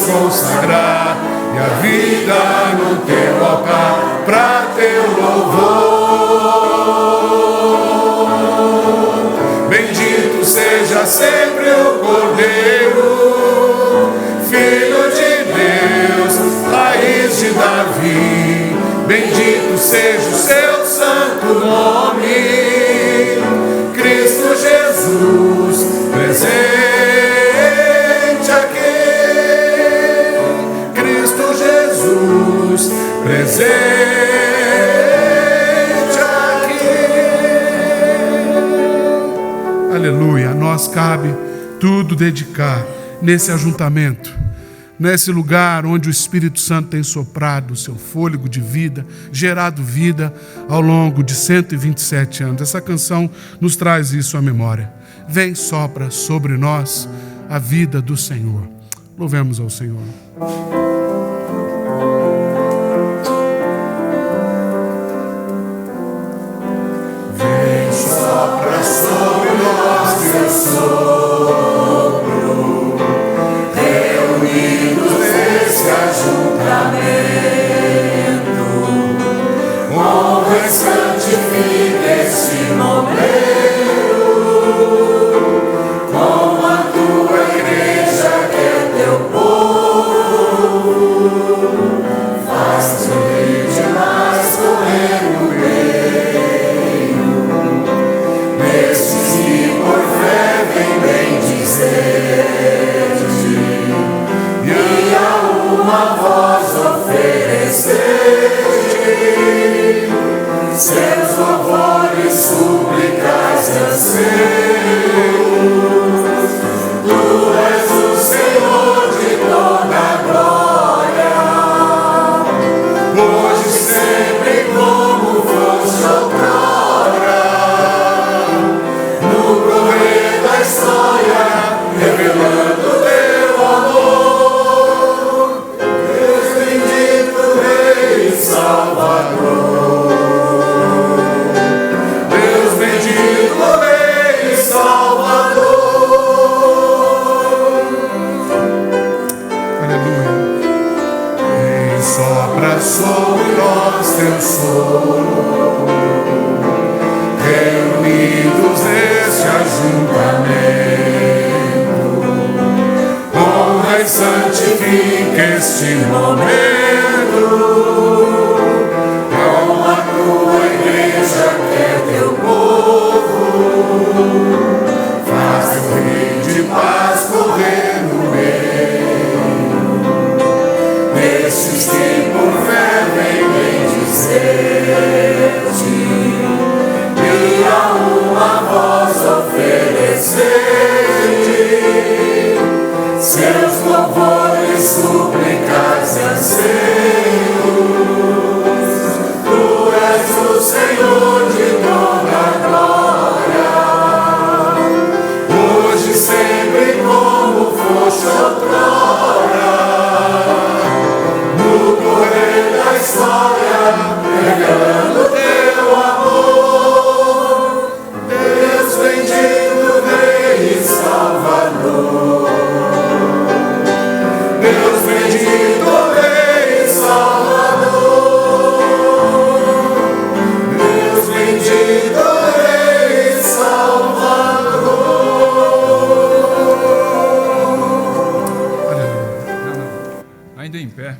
consagrar e a vida no teu altar pra teu louvor. Bendito seja sempre o Cordeiro, Filho de Deus, raiz de Davi. Bendito seja o seu santo nome, Cristo Jesus, presente aqui. Cristo Jesus, presente aqui. Aleluia. A nós cabe tudo dedicar nesse ajuntamento, nesse lugar onde o Espírito Santo tem soprado o seu fôlego de vida, gerado vida ao longo de 127 anos. Essa canção nos traz isso à memória. Vem, sopra sobre nós a vida do Senhor. Louvemos ao Senhor. Vem, sopra sobre nós teu sopro, reunidos nesse ajuntamento, honra e santifica este momento, com a tua igreja que é teu povo, faz sorrir demais correr no meio, nesses que por fé vem bendizer-te, e a uma voz oferecer seus louvores, súplicas e anseios. Tu és o Senhor de toda a glória, hoje, sempre, como foste outrora, no correr da história, revelando teu amor. Deus bendito, Rei e Salvador. Deus bendito, Rei e Salvador. Aleluia. Vem, sopra sobre nós teu sopro, reunidos neste ajuntamento, honra e santifica este momento, com a tua igreja que é teu povo, faz o rio de paz correr no meio, nesses que por fé vem bendizer-te, e a uma voz oferecer-te seus louvores, súplicas e anseios. Tu és o Senhor de toda a glória, hoje, sempre, como foste outrora, no correr da história, revelando teu amor. Deus bendito, Rei e Salvador. Deus bendito, Rei e Salvador. Deus bendito, Rei e Salvador. Ainda em pé.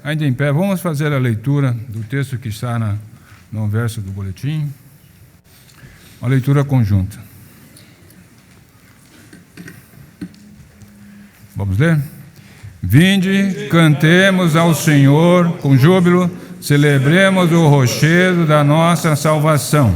Ainda em pé, vamos fazer a leitura do texto que está no verso do boletim. Uma leitura conjunta. Vamos ler? Vinde, cantemos ao Senhor com júbilo, celebremos o rochedo da nossa salvação.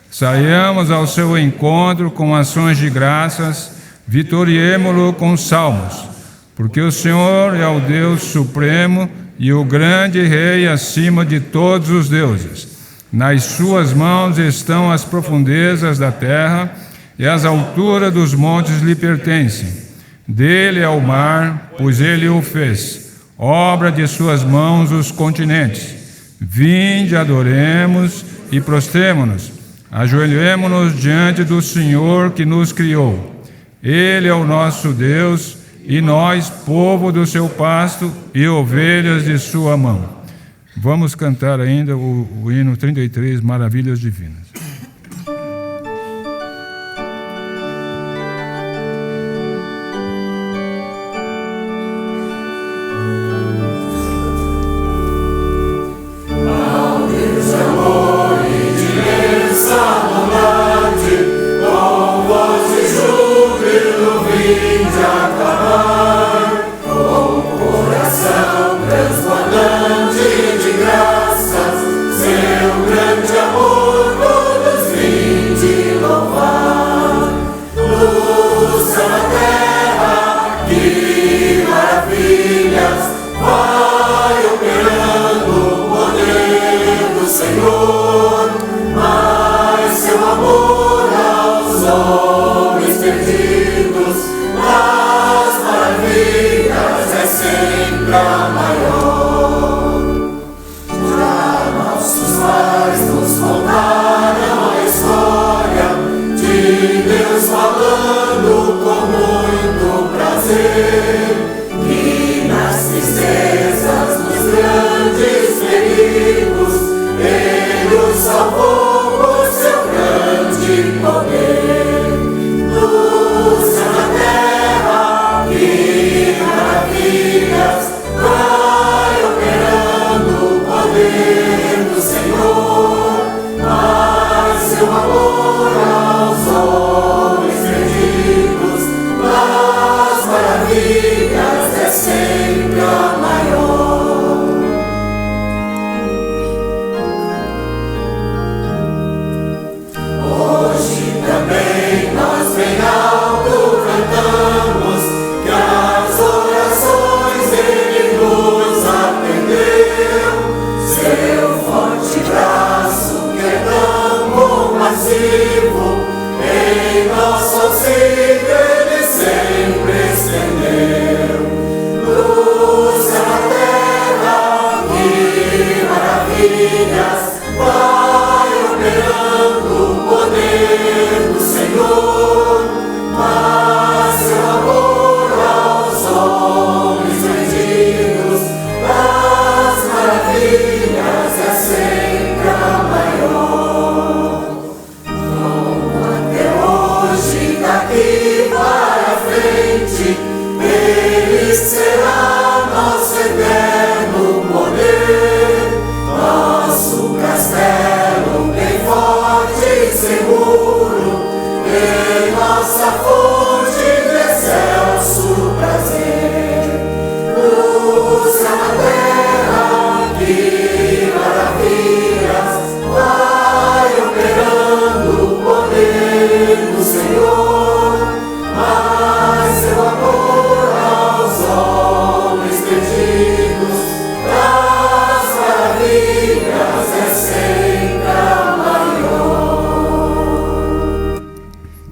Saiamos ao seu encontro com ações de graças, vitoriemo-lo com salmos. Porque o Senhor é o Deus supremo e o grande Rei acima de todos os deuses. Nas suas mãos estão as profundezas da terra, e as alturas dos montes lhe pertencem. Dele é o mar, pois ele o fez, obra de suas mãos os continentes. Vinde, adoremos e prostremo-nos, ajoelhemo-nos diante do Senhor que nos criou. Ele é o nosso Deus, e nós, povo do seu pasto e ovelhas de sua mão. Vamos cantar ainda o hino 33, Maravilhas Divinas.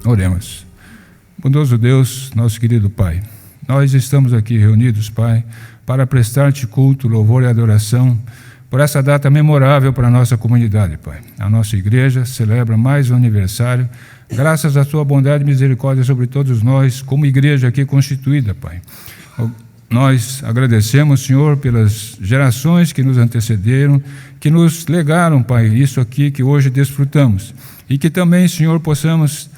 Oremos. Bondoso Deus, nosso querido Pai, nós estamos aqui reunidos, Pai, para prestar-te culto, louvor e adoração por essa data memorável para a nossa comunidade, Pai. A nossa igreja celebra mais um aniversário, graças à tua bondade e misericórdia sobre todos nós, como igreja aqui constituída, Pai. Nós agradecemos, Senhor, pelas gerações que nos antecederam, que nos legaram, Pai, isso aqui que hoje desfrutamos. E que também, Senhor, possamos,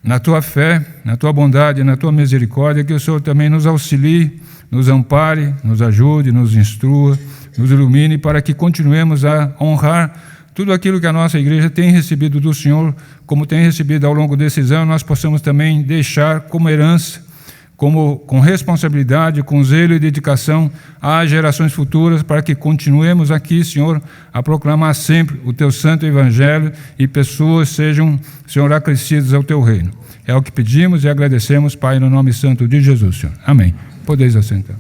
na tua fé, na tua bondade, na tua misericórdia, que o Senhor também nos auxilie, nos ampare, nos ajude, nos instrua, nos ilumine, para que continuemos a honrar tudo aquilo que a nossa igreja tem recebido do Senhor, como tem recebido ao longo desses anos, nós possamos também deixar como herança, com responsabilidade, com zelo e dedicação às gerações futuras, para que continuemos aqui, Senhor, a proclamar sempre o Teu santo Evangelho e pessoas sejam, Senhor, acrescidas ao Teu reino. É o que pedimos e agradecemos, Pai, no nome santo de Jesus, Senhor. Amém. Podeis assentar.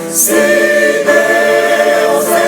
Se Deus é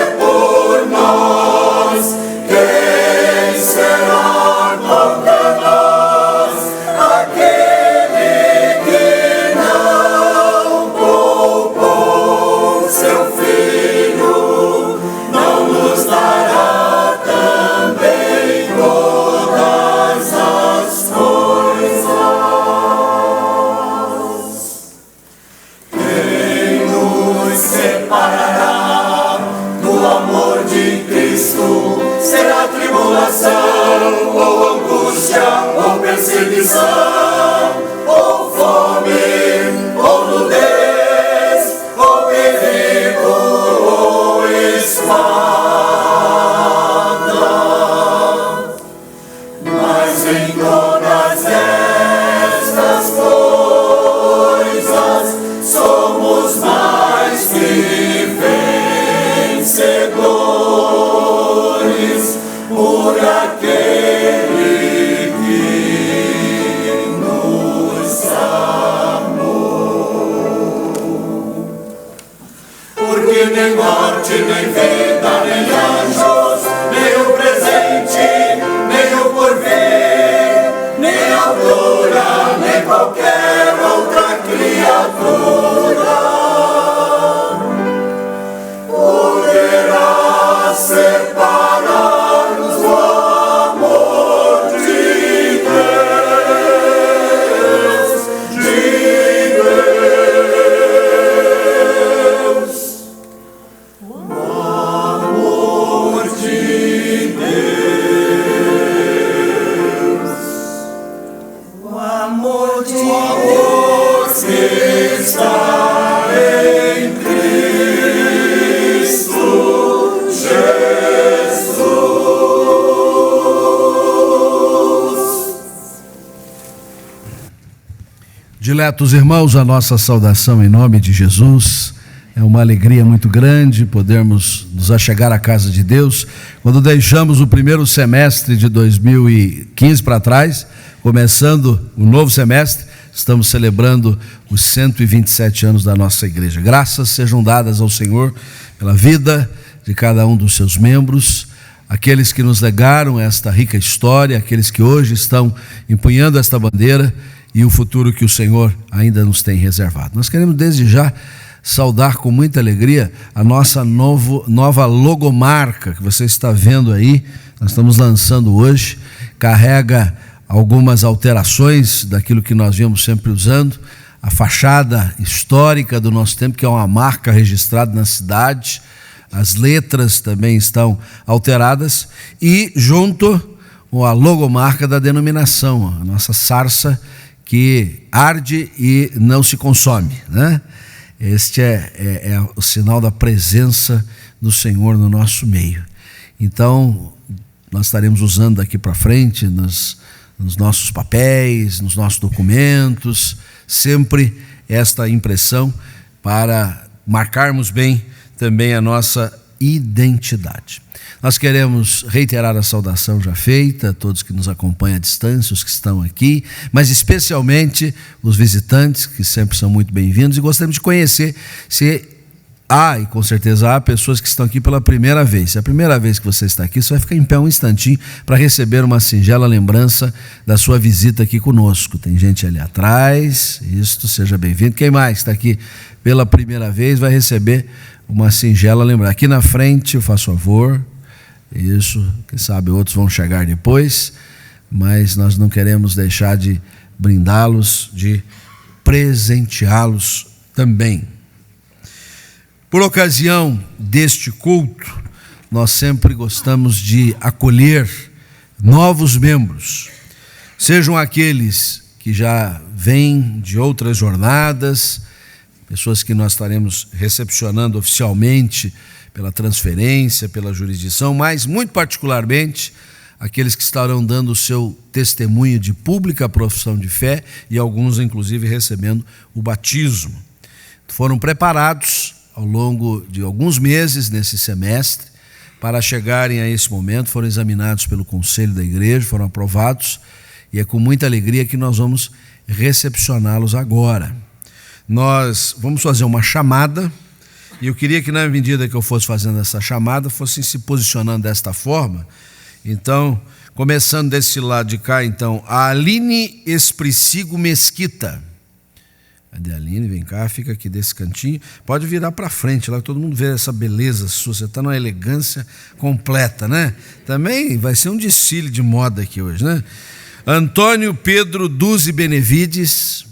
vencedores por aquele que nos amou. Porque nem morte, nem vida, nem anjos, nem o presente, nem o porvir, nem altura, nem qualquer outra criatura poderá separar-nos do amor de Deus, O amor de Deus, o amor de Deus que está em Cristo Jesus. Diletos irmãos, a nossa saudação em nome de Jesus. É uma alegria muito grande podermos nos achegar à casa de Deus. Quando deixamos o primeiro semestre de 2015 para trás, começando o novo semestre, estamos celebrando os 127 anos da nossa igreja. Graças sejam dadas ao Senhor pela vida de cada um dos seus membros, aqueles que nos legaram esta rica história, aqueles que hoje estão empunhando esta bandeira e o futuro que o Senhor ainda nos tem reservado. Nós queremos desde já saudar com muita alegria a nossa nova logomarca que você está vendo aí. Nós estamos lançando hoje, carrega algumas alterações daquilo que nós viemos sempre usando, a fachada histórica do nosso tempo, que é uma marca registrada na cidade, as letras também estão alteradas, e junto a logomarca da denominação, a nossa sarça que arde e não se consome, né? Este é o sinal da presença do Senhor no nosso meio. Então, nós estaremos usando daqui para frente, nos nossos papéis, nos nossos documentos, sempre esta impressão para marcarmos bem também a nossa identidade. Nós queremos reiterar a saudação já feita a todos que nos acompanham à distância, os que estão aqui, mas especialmente os visitantes, que sempre são muito bem-vindos, e gostaríamos de conhecer se há, e com certeza há, pessoas que estão aqui pela primeira vez. Se é a primeira vez que você está aqui, você vai ficar em pé um instantinho para receber uma singela lembrança da sua visita aqui conosco. Tem gente ali atrás, isto, seja bem-vindo. Quem mais está aqui pela primeira vez vai receber uma singela lembrança. Aqui na frente, eu faço favor. Isso, quem sabe outros vão chegar depois, mas nós não queremos deixar de brindá-los, de presenteá-los também. Por ocasião deste culto, nós sempre gostamos de acolher novos membros, sejam aqueles que já vêm de outras jornadas, pessoas que nós estaremos recepcionando oficialmente pela transferência, pela jurisdição, mas muito particularmente aqueles que estarão dando o seu testemunho de pública profissão de fé e alguns inclusive recebendo o batismo. Foram preparados ao longo de alguns meses nesse semestre para chegarem a esse momento, foram examinados pelo conselho da igreja, foram aprovados e é com muita alegria que nós vamos recepcioná-los agora. Nós vamos fazer uma chamada. E eu queria que na medida que eu fosse fazendo essa chamada, fossem se posicionando desta forma. Então, começando desse lado de cá, então, a Aline Espricigo Mesquita. Cadê a Aline? Vem cá, fica aqui desse cantinho. Pode virar para frente, lá todo mundo vê essa beleza sua. Você está numa elegância completa, né? Também vai ser um desfile de moda aqui hoje, né? Antônio Pedro Duzi Benevides.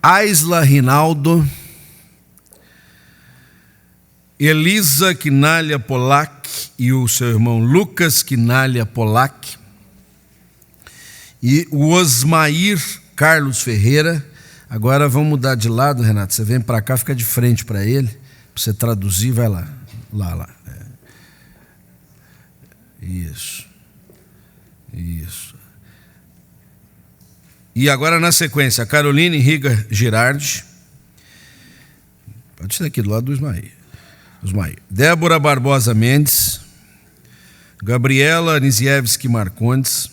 Aisla Rinaldo. Elisa Quinalha Polac e o seu irmão Lucas Quinalha Polac, e o Osmair Carlos Ferreira. Agora vamos mudar de lado, Renato, você vem para cá, fica de frente para ele, para você traduzir, vai lá. Isso. E agora na sequência, a Caroline Riga Girardi, pode ser aqui do lado do Ismael. Osmair. Débora Barbosa Mendes, Gabriela Nisiewski Marcondes,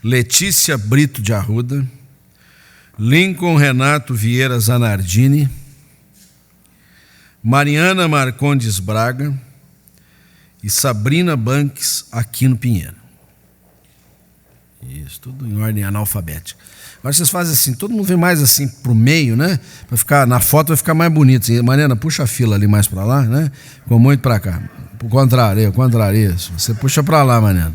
Letícia Brito de Arruda, Lincoln Renato Vieira Zanardini, Mariana Marcondes Braga e Sabrina Banques Aquino Pinheiro. Isso, tudo em ordem analfabética. Agora vocês fazem assim, todo mundo vem mais assim pro meio, né? Para ficar na foto vai ficar mais bonito. Mariana, puxa a fila ali mais para lá, né? Ficou muito para cá. O contrário, isso. Você puxa para lá, Mariana.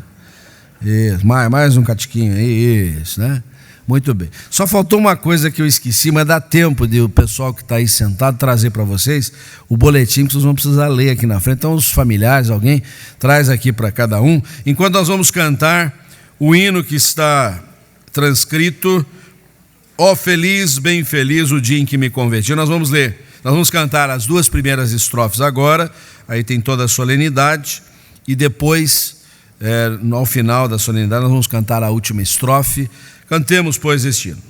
Isso, mais um catiquinho aí, isso, né? Muito bem. Só faltou uma coisa que eu esqueci, mas dá tempo de o pessoal que está aí sentado trazer para vocês o boletim que vocês vão precisar ler aqui na frente. Então, os familiares, alguém, traz aqui para cada um. Enquanto nós vamos cantar o hino que está transcrito, ó feliz, bem feliz o dia em que me converti. Nós vamos ler, nós vamos cantar as 2 primeiras estrofes agora, aí tem toda a solenidade, e depois, ao final da solenidade, nós vamos cantar a última estrofe. Cantemos, pois, este hino.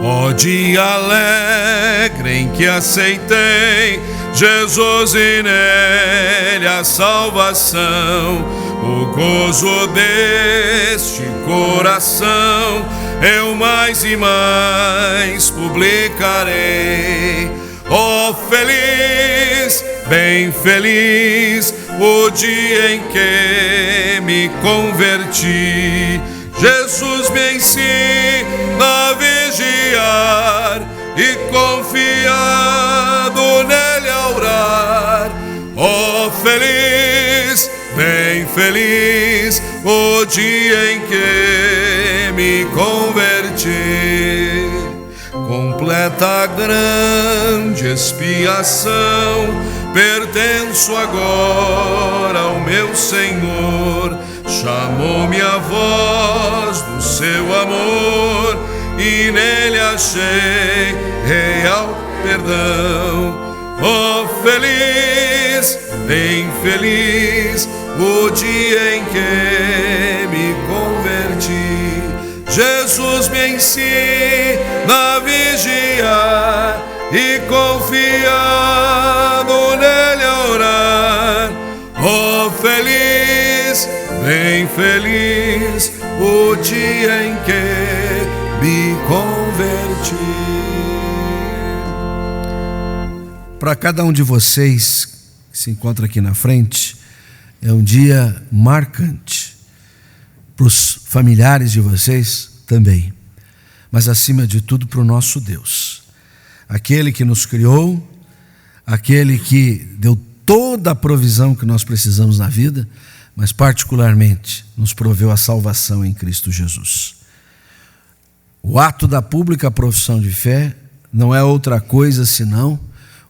Ó dia alegre em que aceitei Jesus e nele a salvação, o gozo deste coração eu mais e mais publicarei. Ó feliz, bem feliz, o dia em que me converti. Jesus me ensina a vigiar e confiado nele a orar. Ó feliz, bem feliz, o dia em que me converti. Completa a grande expiação, pertenço agora ao meu Senhor. Chamou-me a voz do seu amor e nele achei real perdão. Oh feliz, bem feliz, o dia em que me converti. Jesus me ensina a vigiar e confiado nele a orar. Oh feliz, bem feliz, o dia em que me converti. Para cada um de vocês que se encontra aqui na frente, é um dia marcante. Para os familiares de vocês também, mas acima de tudo para o nosso Deus, aquele que nos criou, aquele que deu toda a provisão que nós precisamos na vida, mas particularmente nos proveu a salvação em Cristo Jesus. O ato da pública profissão de fé não é outra coisa senão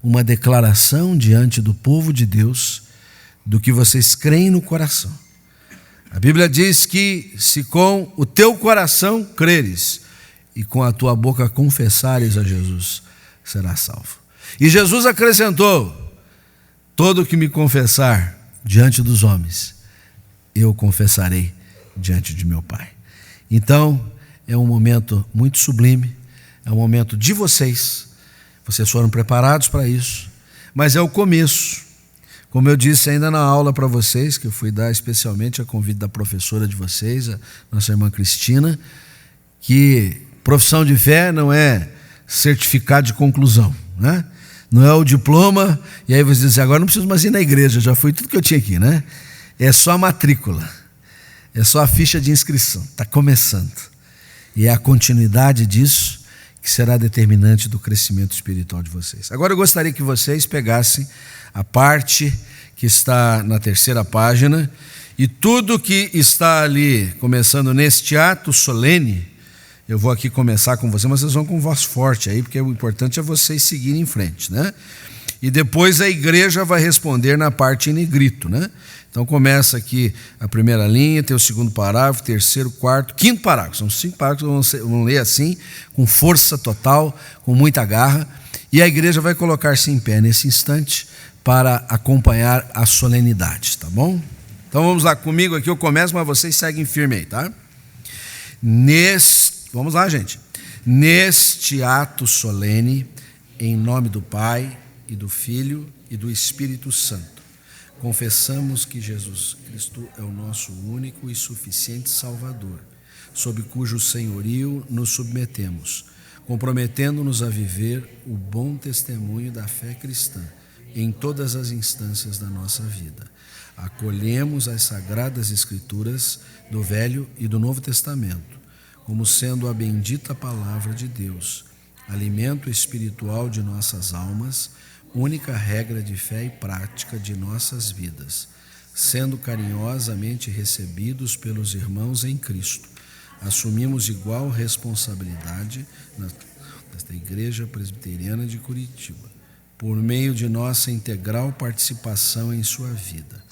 uma declaração diante do povo de Deus do que vocês creem no coração. A Bíblia diz que se com o teu coração creres e com a tua boca confessares a Jesus, serás salvo. E Jesus acrescentou: todo que me confessar diante dos homens, eu confessarei diante de meu Pai. Então, é um momento muito sublime, é um momento de vocês foram preparados para isso, mas é o começo. Como eu disse ainda na aula para vocês, que eu fui dar especialmente a convite da professora de vocês, a nossa irmã Cristina, que profissão de fé não é certificado de conclusão, né? Não é o diploma, e aí você diz, agora não preciso mais ir na igreja, já fui tudo que eu tinha aqui, né? É só a matrícula, é só a ficha de inscrição, está começando. E é a continuidade disso que será determinante do crescimento espiritual de vocês. Agora eu gostaria que vocês pegassem a parte que está na 3ª página, e tudo que está ali, começando neste ato solene, eu vou aqui começar com vocês, mas vocês vão com voz forte aí, porque o importante é vocês seguirem em frente, né? E depois a igreja vai responder na parte em negrito, né? Então começa aqui a primeira linha, tem o 2º parágrafo, 3º, 4º, 5º parágrafo. São 5 parágrafos que vão ler assim, com força total, com muita garra, e a igreja vai colocar-se em pé nesse instante para acompanhar a solenidade, tá bom? Então vamos lá comigo aqui, eu começo, mas vocês seguem firme aí, tá? Vamos lá, gente. Neste ato solene, em nome do Pai e do Filho e do Espírito Santo, confessamos que Jesus Cristo é o nosso único e suficiente Salvador, sob cujo senhorio nos submetemos, comprometendo-nos a viver o bom testemunho da fé cristã em todas as instâncias da nossa vida. Acolhemos as sagradas Escrituras do Velho e do Novo Testamento, como sendo a bendita palavra de Deus, alimento espiritual de nossas almas, única regra de fé e prática de nossas vidas, sendo carinhosamente recebidos pelos irmãos em Cristo. Assumimos igual responsabilidade nesta Igreja Presbiteriana de Curitiba, por meio de nossa integral participação em sua vida.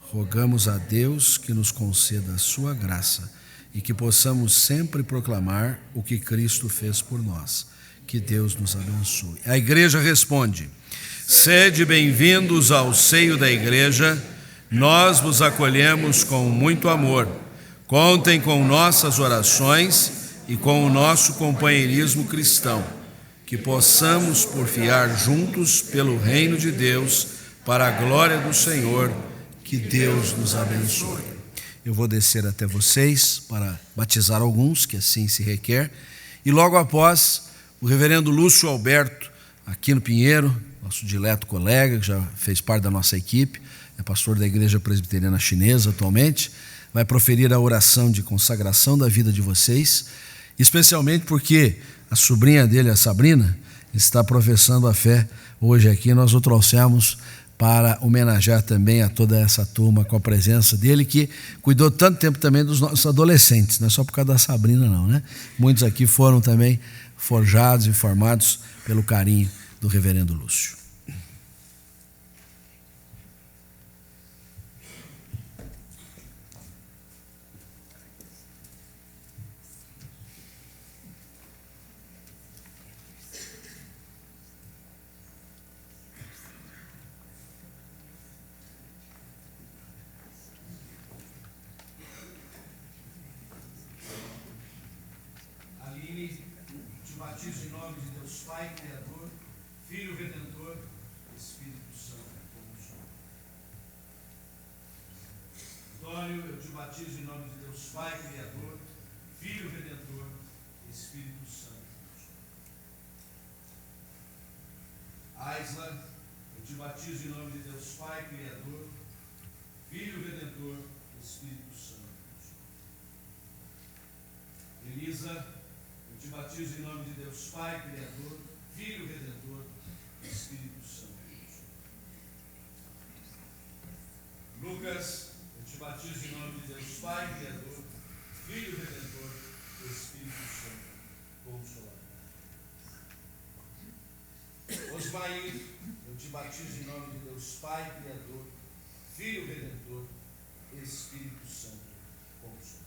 Rogamos a Deus que nos conceda a sua graça e que possamos sempre proclamar o que Cristo fez por nós. Que Deus nos abençoe. A igreja responde: sede bem-vindos ao seio da igreja, nós vos acolhemos com muito amor. Contem com nossas orações e com o nosso companheirismo cristão, que possamos porfiar juntos pelo reino de Deus, para a glória do Senhor. Que Deus nos abençoe. Eu vou descer até vocês para batizar alguns, que assim se requer, e logo após, o reverendo Lúcio Alberto, aqui no Pinheiro, nosso dileto colega, que já fez parte da nossa equipe, é pastor da Igreja Presbiteriana Chinesa atualmente, vai proferir a oração de consagração da vida de vocês, especialmente porque a sobrinha dele, a Sabrina, está professando a fé hoje aqui. Nós o trouxemos para homenagear também a toda essa turma com a presença dele, que cuidou tanto tempo também dos nossos adolescentes, não é só por causa da Sabrina não, né? Muitos aqui foram também forjados e formados pelo carinho do reverendo Lúcio. Te batizo em nome de Deus Pai, Criador, Filho Redentor, Espírito Santo. Antônio, eu te batizo em nome de Deus Pai, Criador, Filho Redentor, Espírito Santo. Aisla, eu te batizo em nome de Deus Pai, Criador, Filho Redentor, Espírito Santo. Elisa, te batizo em nome de Deus Pai, Criador, Filho Redentor, Espírito Santo. Lucas, eu te batizo em nome de Deus Pai, Criador, Filho Redentor, Espírito Santo, Consolador. Osmair, eu te batizo em nome de Deus Pai, Criador, Filho Redentor, Espírito Santo, Consolador.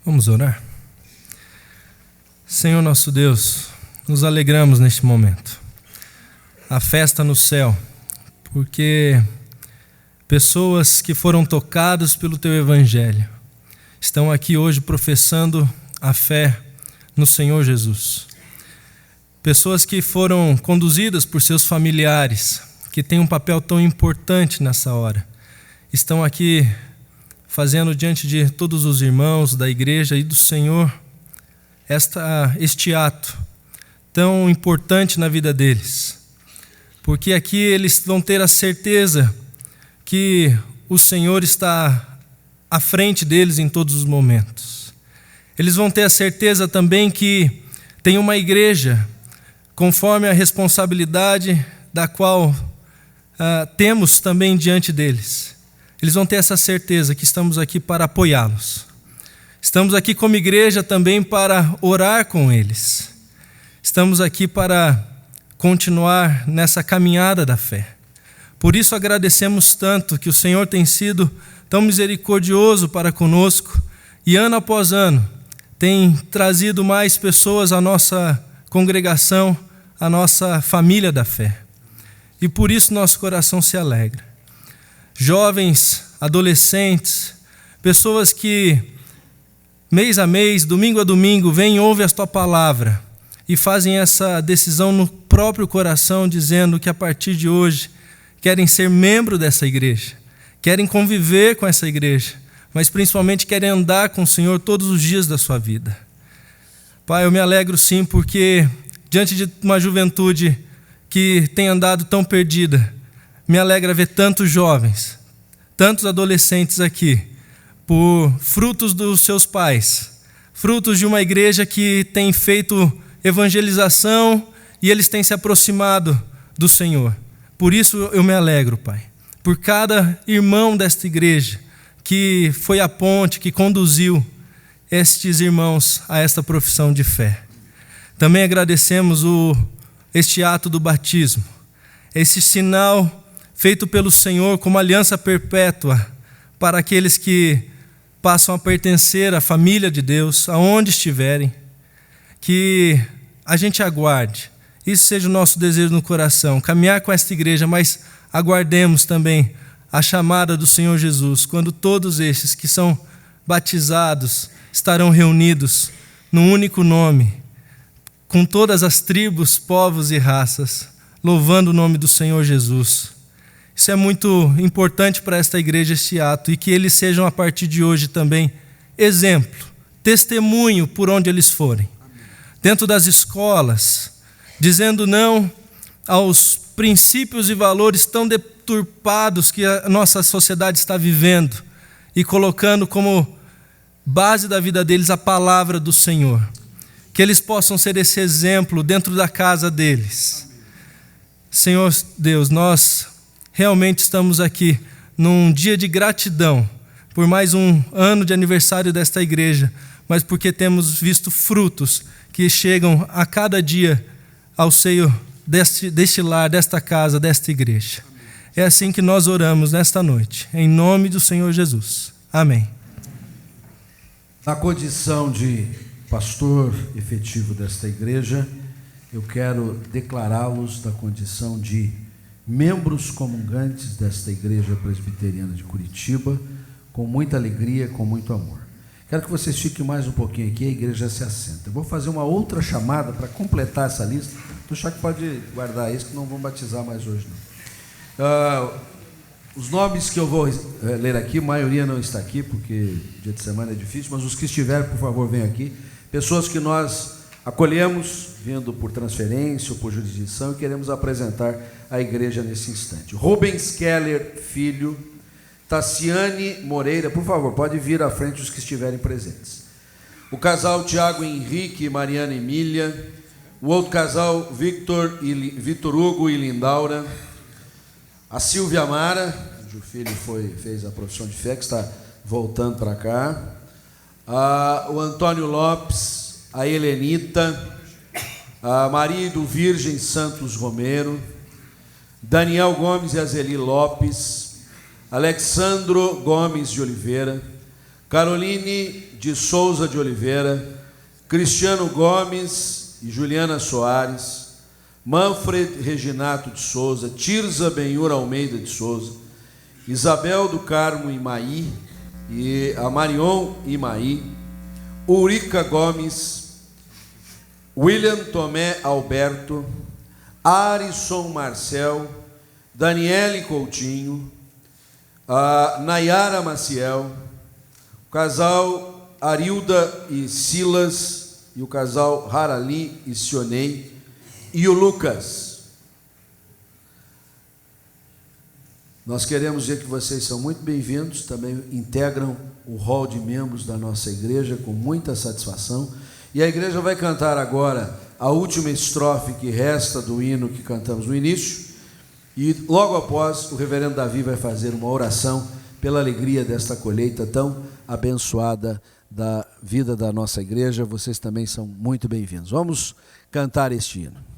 Vamos orar? Senhor nosso Deus, nos alegramos neste momento. A festa no céu, porque pessoas que foram tocadas pelo Teu Evangelho estão aqui hoje professando a fé no Senhor Jesus. Pessoas que foram conduzidas por seus familiares, que têm um papel tão importante nessa hora, estão aqui fazendo diante de todos os irmãos da igreja e do Senhor este ato tão importante na vida deles, porque aqui eles vão ter a certeza que o Senhor está à frente deles em todos os momentos. Eles vão ter a certeza também que tem uma igreja conforme a responsabilidade da qual temos também diante deles. Eles vão ter essa certeza que estamos aqui para apoiá-los. Estamos aqui como igreja também para orar com eles. Estamos aqui para continuar nessa caminhada da fé. Por isso agradecemos tanto que o Senhor tem sido tão misericordioso para conosco e ano após ano tem trazido mais pessoas à nossa congregação, à nossa família da fé. E por isso nosso coração se alegra. Jovens, adolescentes, pessoas que mês a mês, domingo a domingo, vêm e ouvem a tua palavra e fazem essa decisão no próprio coração, dizendo que a partir de hoje querem ser membro dessa igreja, querem conviver com essa igreja, mas principalmente querem andar com o Senhor todos os dias da sua vida. Pai, eu me alegro sim, porque diante de uma juventude que tem andado tão perdida, me alegra ver tantos jovens, tantos adolescentes aqui, por frutos dos seus pais, frutos de uma igreja que tem feito evangelização e eles têm se aproximado do Senhor. Por isso eu me alegro, Pai, por cada irmão desta igreja que foi a ponte, que conduziu estes irmãos a esta profissão de fé. Também agradecemos este ato do batismo, esse sinal feito pelo Senhor como aliança perpétua para aqueles que passam a pertencer à família de Deus, aonde estiverem, que a gente aguarde, isso seja o nosso desejo no coração, caminhar com esta igreja, mas aguardemos também a chamada do Senhor Jesus, quando todos estes que são batizados estarão reunidos num único nome, com todas as tribos, povos e raças, louvando o nome do Senhor Jesus. Isso é muito importante para esta igreja, este ato, e que eles sejam a partir de hoje também exemplo, testemunho por onde eles forem. Dentro das escolas, dizendo não aos princípios e valores tão deturpados que a nossa sociedade está vivendo e colocando como base da vida deles a palavra do Senhor. Que eles possam ser esse exemplo dentro da casa deles. Senhor Deus, nós realmente estamos aqui num dia de gratidão por mais um ano de aniversário desta igreja, mas porque temos visto frutos que chegam a cada dia ao seio deste lar, desta casa, desta igreja. É assim que nós oramos nesta noite, em nome do Senhor Jesus. Amém. Na condição de pastor efetivo desta igreja, eu quero declará-los da condição de membros comungantes desta igreja presbiteriana de Curitiba, com muita alegria, com muito amor. Quero que vocês fiquem mais um pouquinho aqui, a igreja se assenta. Eu vou fazer uma outra chamada para completar essa lista. O Chaco pode guardar isso, que não vão batizar mais hoje, não. Os nomes que eu vou ler aqui, a maioria não está aqui, porque dia de semana é difícil, mas os que estiverem, por favor, venham aqui. Pessoas que nós acolhemos, vindo por transferência ou por jurisdição, e queremos apresentar à igreja nesse instante. Rubens Keller, filho. Tassiane Moreira, por favor, pode vir à frente os que estiverem presentes. O casal Tiago Henrique e Mariana Emília. O outro casal, Vitor Hugo e Lindaura. A Silvia Mara, cujo filho fez a profissão de fé, que está voltando para cá. O Antônio Lopes, a Helenita, a Maria do Virgem Santos Romero, Daniel Gomes e Azeli Lopes, Alexandro Gomes de Oliveira, Caroline de Souza de Oliveira, Cristiano Gomes e Juliana Soares, Manfred Reginato de Souza, Tirza Benhur Almeida de Souza, Isabel do Carmo Imaí e a Marion Imaí, Urica Gomes, William Tomé Alberto, Arison Marcel, Daniele Coutinho, a Nayara Maciel, o casal Arilda e Silas, e o casal Harali e Sionei, e o Lucas. Nós queremos dizer que vocês são muito bem-vindos, também integram o hall de membros da nossa igreja com muita satisfação. E a igreja vai cantar agora a última estrofe que resta do hino que cantamos no início. E logo após, o reverendo Davi vai fazer uma oração pela alegria desta colheita tão abençoada da vida da nossa igreja. Vocês também são muito bem-vindos. Vamos cantar este hino.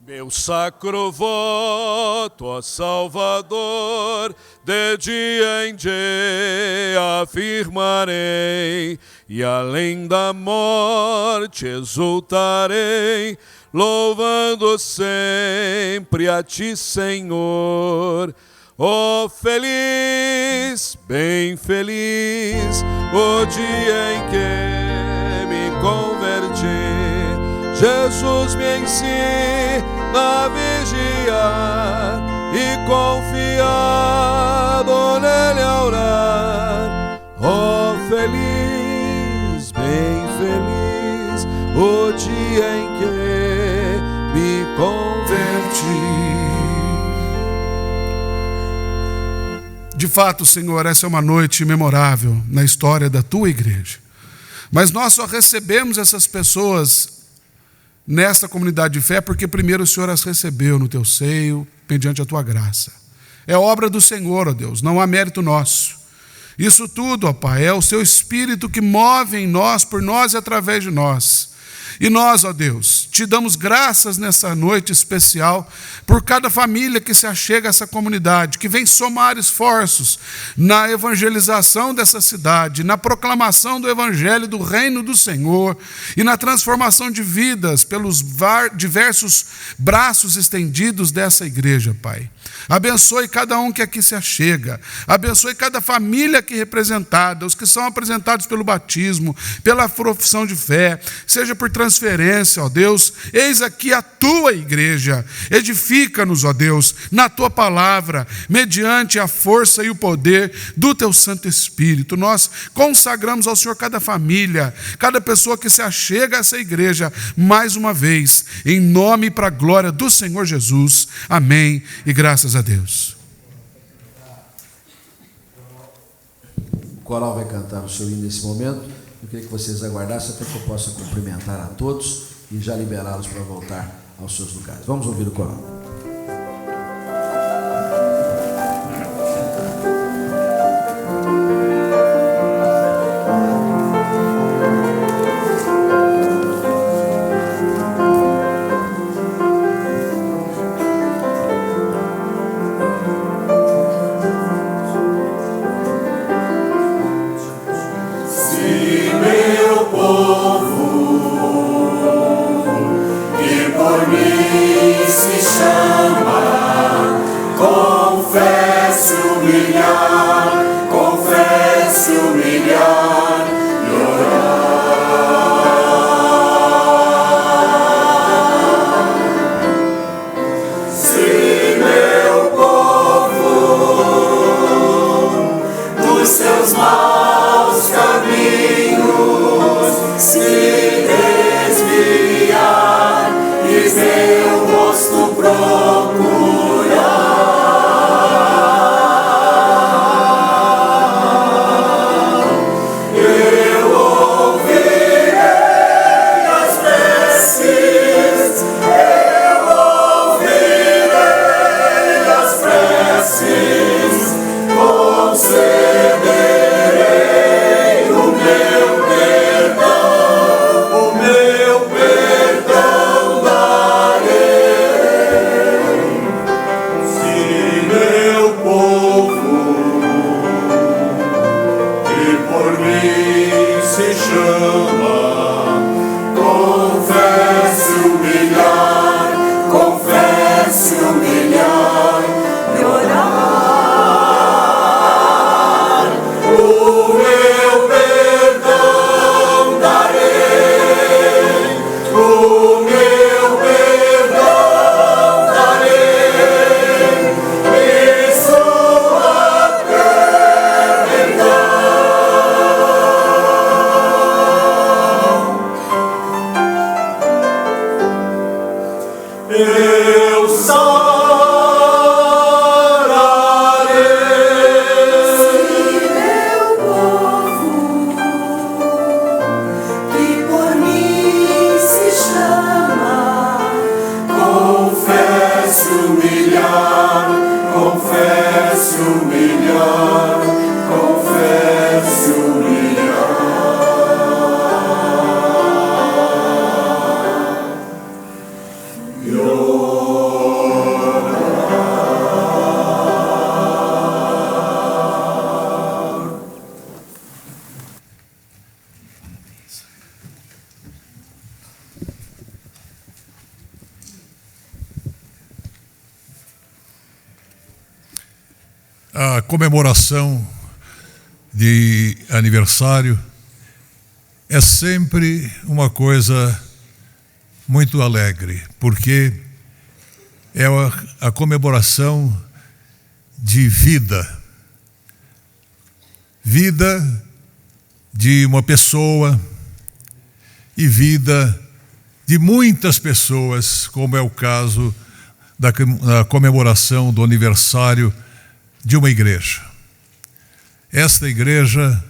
Meu sacro voto, ó Salvador, de dia em dia afirmarei, e além da morte exultarei, louvando sempre a Ti, Senhor. Oh, feliz, bem feliz, o dia em que me converti. Jesus me ensina a vigiar e confiado nele a orar. Oh, feliz, bem feliz, o dia em que me converti. De fato, Senhor, essa é uma noite memorável na história da Tua igreja. Mas nós só recebemos essas pessoas nessa comunidade de fé porque primeiro o Senhor as recebeu no Teu seio, mediante a Tua graça. É obra do Senhor, ó Deus, não há mérito nosso. Isso tudo, ó Pai, é o Seu Espírito que move em nós, por nós e através de nós. E nós, ó Deus, te damos graças nessa noite especial por cada família que se achega a essa comunidade, que vem somar esforços na evangelização dessa cidade, na proclamação do evangelho do reino do Senhor e na transformação de vidas pelos diversos braços estendidos dessa igreja, Pai. Abençoe cada um que aqui se achega, abençoe cada família aqui representada, os que são apresentados pelo batismo, pela profissão de fé, seja por transferência, ó Deus. Eis aqui a Tua igreja, edifica-nos, ó Deus, na Tua palavra, mediante a força e o poder do Teu Santo Espírito. Nós consagramos ao Senhor cada família, cada pessoa que se achega a essa igreja, mais uma vez, em nome e para a glória do Senhor Jesus. Amém e graças a Deus. O coral vai cantar o seu hino nesse momento. Eu queria que vocês aguardassem até que eu possa cumprimentar a todos e já liberá-los para voltar aos seus lugares. Vamos ouvir o coral. a comemoração de aniversário é sempre uma coisa muito alegre, porque é a comemoração de vida. Vida de uma pessoa e vida de muitas pessoas, como é o caso da comemoração do aniversário de uma igreja. Esta igreja,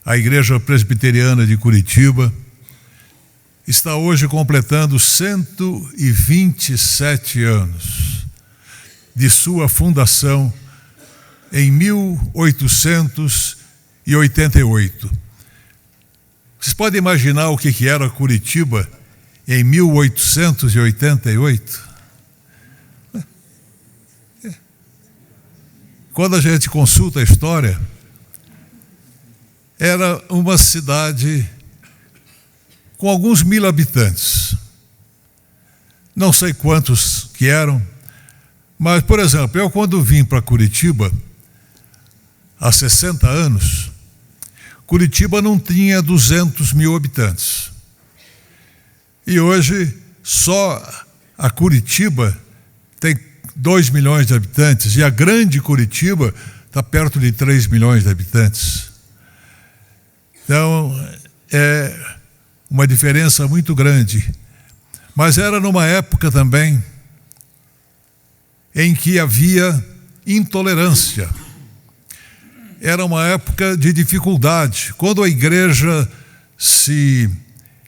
a Igreja Presbiteriana de Curitiba, está hoje completando 127 anos de sua fundação em 1888. Vocês podem imaginar o que era Curitiba em 1888? Quando a gente consulta a história, era uma cidade com alguns 1000 habitantes. Não sei quantos que eram, mas, por exemplo, eu quando vim para Curitiba, há 60 anos, Curitiba não tinha 200 mil habitantes. E hoje, só a Curitiba tem 2 milhões de habitantes, e a grande Curitiba está perto de 3 milhões de habitantes. Então, é uma diferença muito grande. Mas era numa época também em que havia intolerância. Era uma época de dificuldade. Quando a igreja se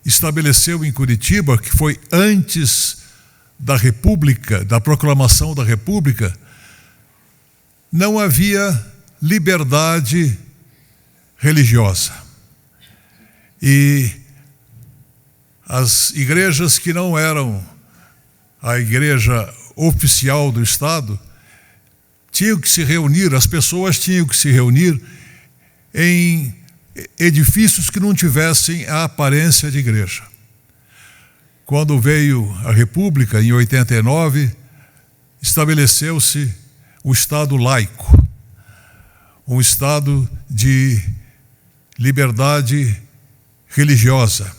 estabeleceu em Curitiba, que foi antes da República, da proclamação da República, não havia liberdade religiosa. E as igrejas que não eram a igreja oficial do Estado tinham que se reunir, as pessoas tinham que se reunir em edifícios que não tivessem a aparência de igreja. Quando veio a República, em 89, estabeleceu-se o Estado laico, um Estado de liberdade religiosa.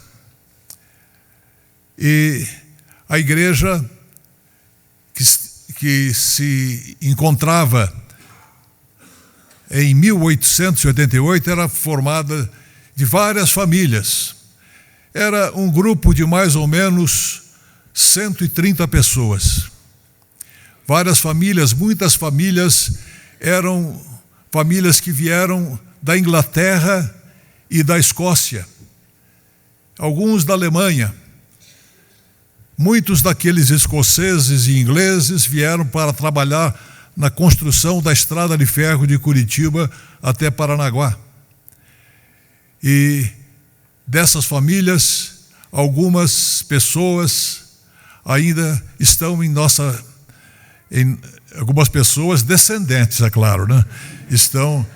E a igreja que se encontrava em 1888 era formada de várias famílias. Era um grupo de mais ou menos 130 pessoas. Várias famílias, muitas famílias eram famílias que vieram da Inglaterra e da Escócia. Alguns da Alemanha. Muitos daqueles escoceses e ingleses vieram para trabalhar na construção da estrada de ferro de Curitiba até Paranaguá. E dessas famílias, algumas pessoas ainda estão algumas pessoas descendentes, é claro, né? Estão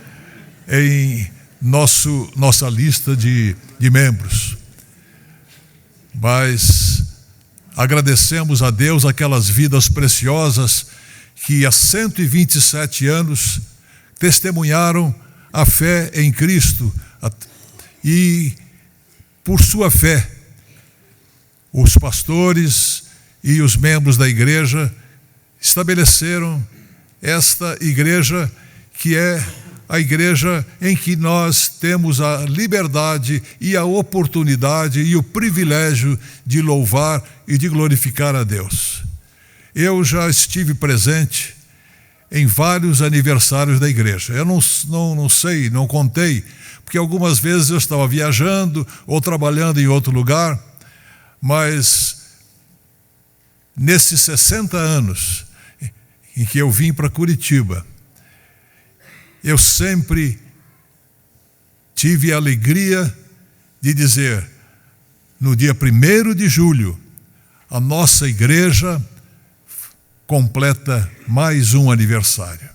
em nossa lista de membros. Mas agradecemos a Deus aquelas vidas preciosas que há 127 anos testemunharam a fé em Cristo. E por sua fé, os pastores e os membros da igreja estabeleceram esta igreja que é a igreja em que nós temos a liberdade e a oportunidade e o privilégio de louvar e de glorificar a Deus. Eu já estive presente em vários aniversários da igreja. Eu não sei, não contei, porque algumas vezes eu estava viajando ou trabalhando em outro lugar, mas nesses 60 anos em que eu vim para Curitiba, eu sempre tive a alegria de dizer, no dia 1º de julho, a nossa igreja completa mais um aniversário.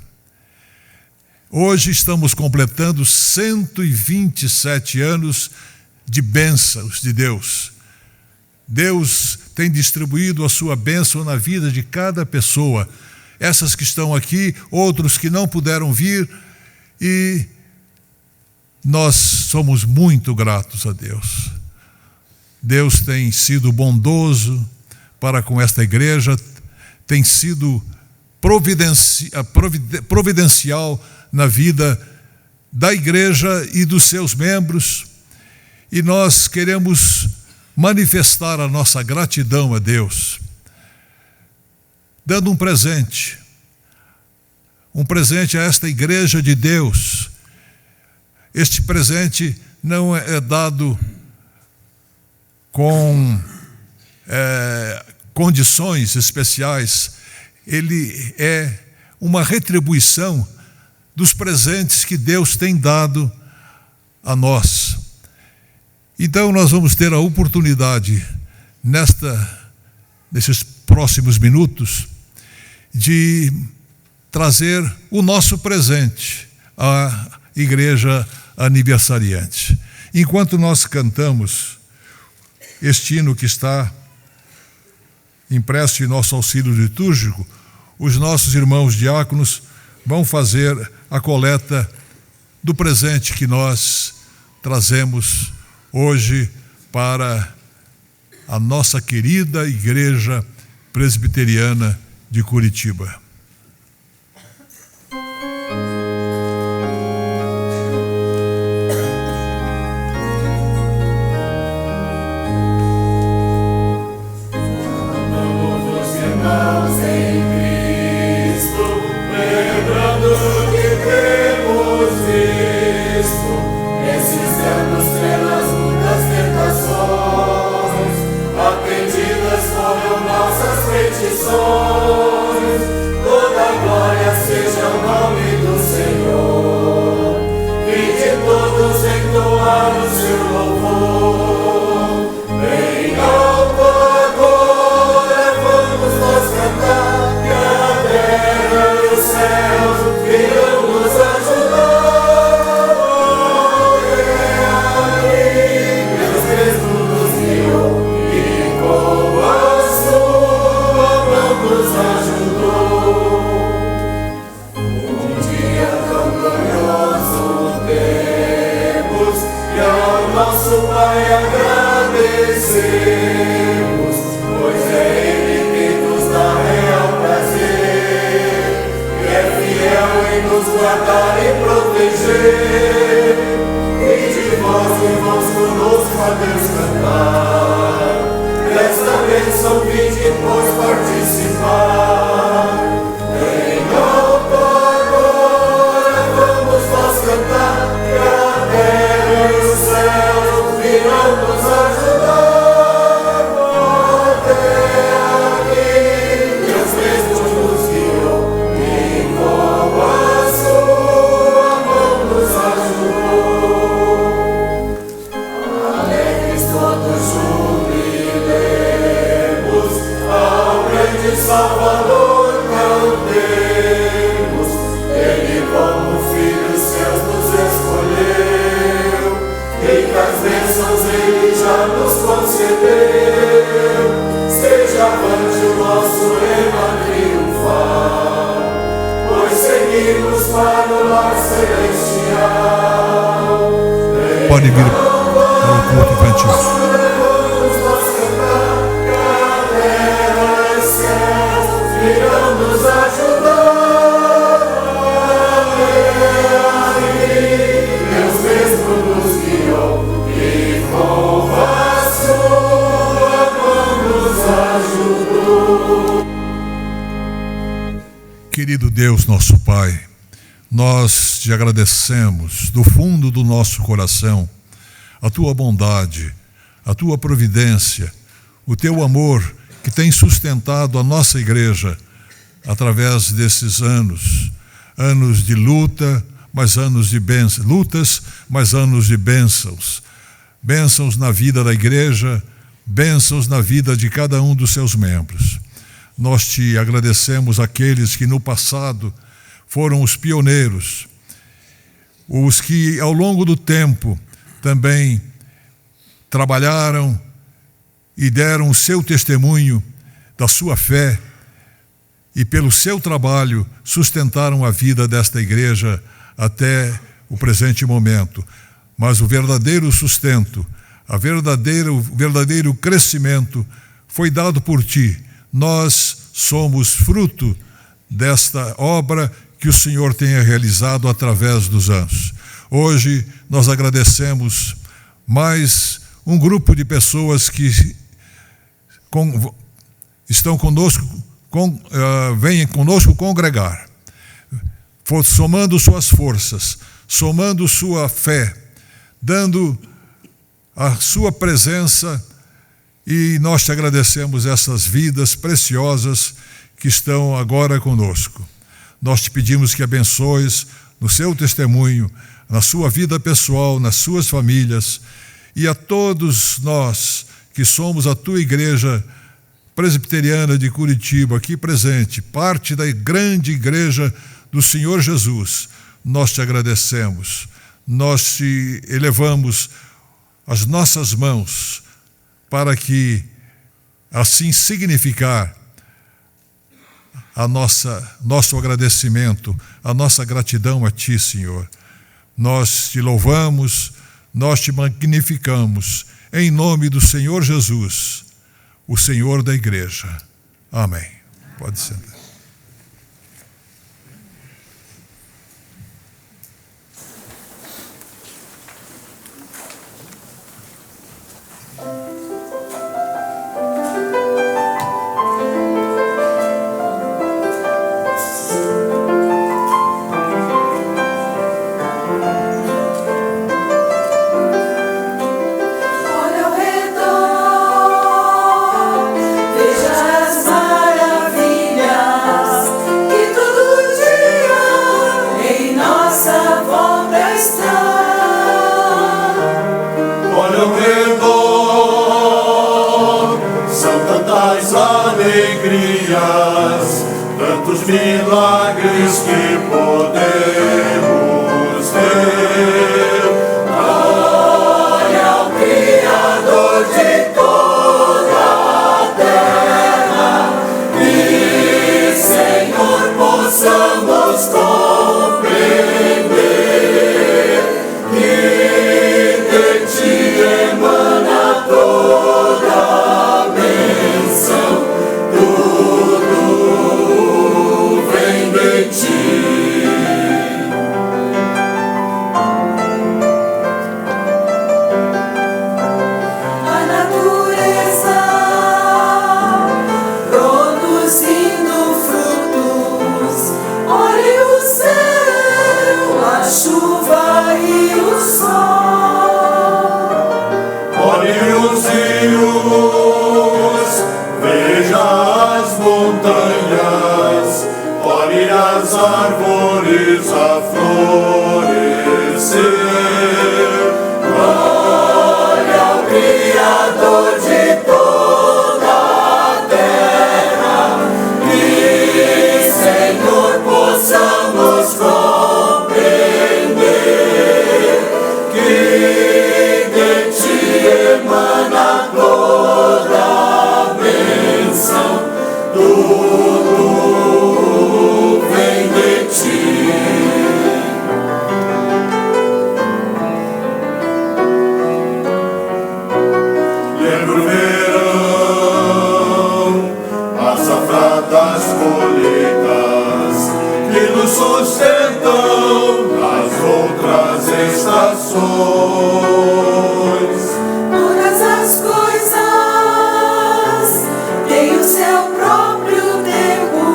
Hoje estamos completando 127 anos de bênçãos de Deus. Deus tem distribuído a sua bênção na vida de cada pessoa. essas que estão aqui, outros que não puderam vir, e nós somos muito gratos a Deus. Deus tem sido bondoso para com esta igreja, tem sido providencial na vida da igreja e dos seus membros, e nós queremos manifestar a nossa gratidão a Deus, dando um presente a esta igreja de Deus. Este presente não é dado com condições especiais, ele é uma retribuição dos presentes que Deus tem dado a nós. Então nós vamos ter a oportunidade nesses próximos minutos de trazer o nosso presente à igreja aniversariante. Enquanto nós cantamos este hino que está impresso em nosso auxílio litúrgico, os nossos irmãos diáconos vão fazer a coleta do presente que nós trazemos hoje para a nossa querida Igreja Presbiteriana de Curitiba. Pode vir para o culto infantil. Querido Deus, nosso Pai, nós te agradecemos do fundo do nosso coração a tua bondade, a tua providência, o teu amor que tem sustentado a nossa igreja através desses anos de luta, mas anos de bênçãos, lutas, mas anos de bênçãos, bênçãos na vida da igreja, bênçãos na vida de cada um dos seus membros. Nós te agradecemos aqueles que no passado foram os pioneiros, os que ao longo do tempo também trabalharam e deram o seu testemunho da sua fé e pelo seu trabalho sustentaram a vida desta igreja até o presente momento. Mas o verdadeiro sustento, o verdadeiro crescimento foi dado por ti. Nós somos fruto desta obra que o Senhor tenha realizado através dos anos. Hoje nós agradecemos mais um grupo de pessoas que estão conosco, vêm conosco congregar, somando suas forças, somando sua fé, dando a sua presença, e nós te agradecemos essas vidas preciosas que estão agora conosco. Nós te pedimos que abençoes no seu testemunho, na sua vida pessoal, nas suas famílias, e a todos nós que somos a tua igreja presbiteriana de Curitiba, aqui presente, parte da grande igreja do Senhor Jesus, nós te agradecemos, nós te elevamos as nossas mãos para que assim significar nosso agradecimento, a nossa gratidão a ti, Senhor. Nós te louvamos, nós te magnificamos, em nome do Senhor Jesus, o Senhor da igreja. Amém. Pode sentar. Tantos milagres que podemos ver. Glória ao Criador de toda a terra, e Senhor possamos compreender que de ti emana toda a bênção. As árvores a florescer. Glória ao Criador de toda a terra, e Senhor possamos compreender que de ti emana toda a bênção. Lembro o verão, as safradas colheitas que nos sustentam nas outras estações. Todas as coisas têm o seu próprio tempo,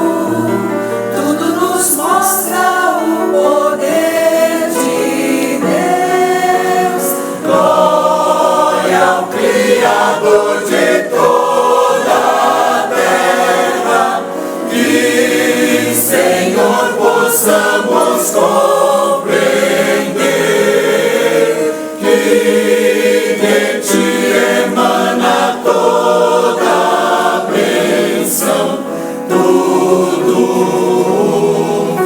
tudo nos mostra o poder de Deus. Glória ao Criador de toda a terra, que Senhor possamos compreender que de ti emana toda a bênção, tudo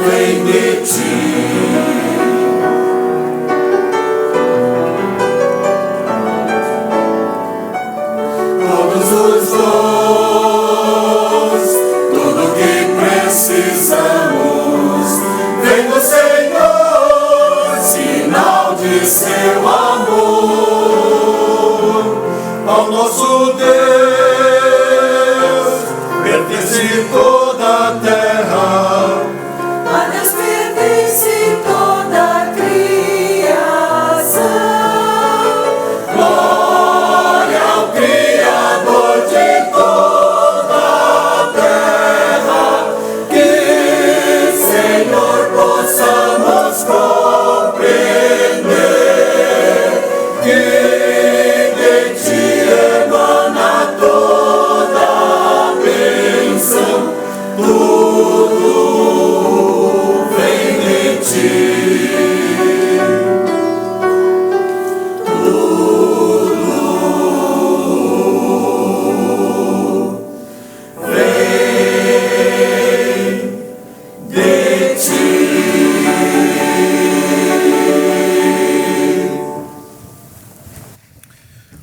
vem de ti. Todos os dons, tudo que teu amor. Ao nosso Deus pertence toda a terra. A Deus pertence toda a criação. Glória ao Criador de toda a terra. Que, Senhor, possamos compreender que de ti emana toda a bênção. Tudo vem de ti.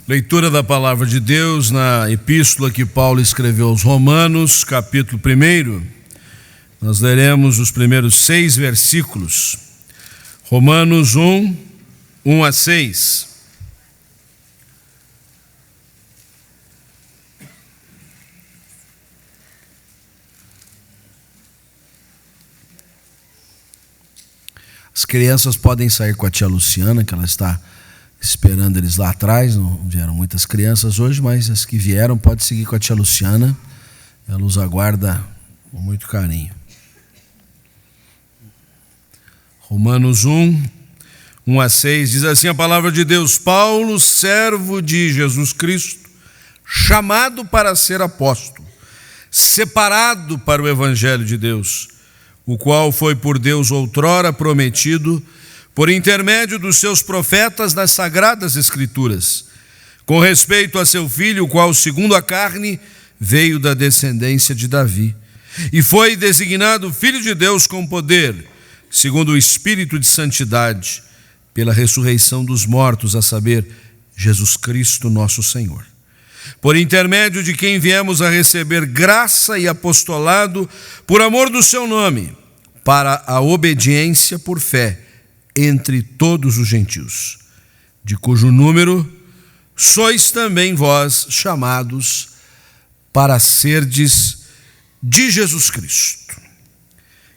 Leitura da palavra de Deus na epístola que Paulo escreveu aos Romanos, capítulo 1. Nós leremos os primeiros 6 versículos. Romanos 1, 1 a 6. As crianças podem sair com a tia Luciana, que ela está esperando eles lá atrás. Não vieram muitas crianças hoje, mas as que vieram podem seguir com a tia Luciana. Ela os aguarda com muito carinho. Romanos 1, 1 a 6, diz assim a palavra de Deus: Paulo, servo de Jesus Cristo, chamado para ser apóstolo, separado para o evangelho de Deus, o qual foi por Deus outrora prometido por intermédio dos seus profetas nas sagradas escrituras, com respeito a seu filho, o qual, segundo a carne, veio da descendência de Davi, e foi designado filho de Deus com poder, segundo o Espírito de santidade, pela ressurreição dos mortos, a saber, Jesus Cristo nosso Senhor, por intermédio de quem viemos a receber graça e apostolado por amor do seu nome, para a obediência por fé entre todos os gentios, de cujo número sois também vós chamados para serdes de Jesus Cristo.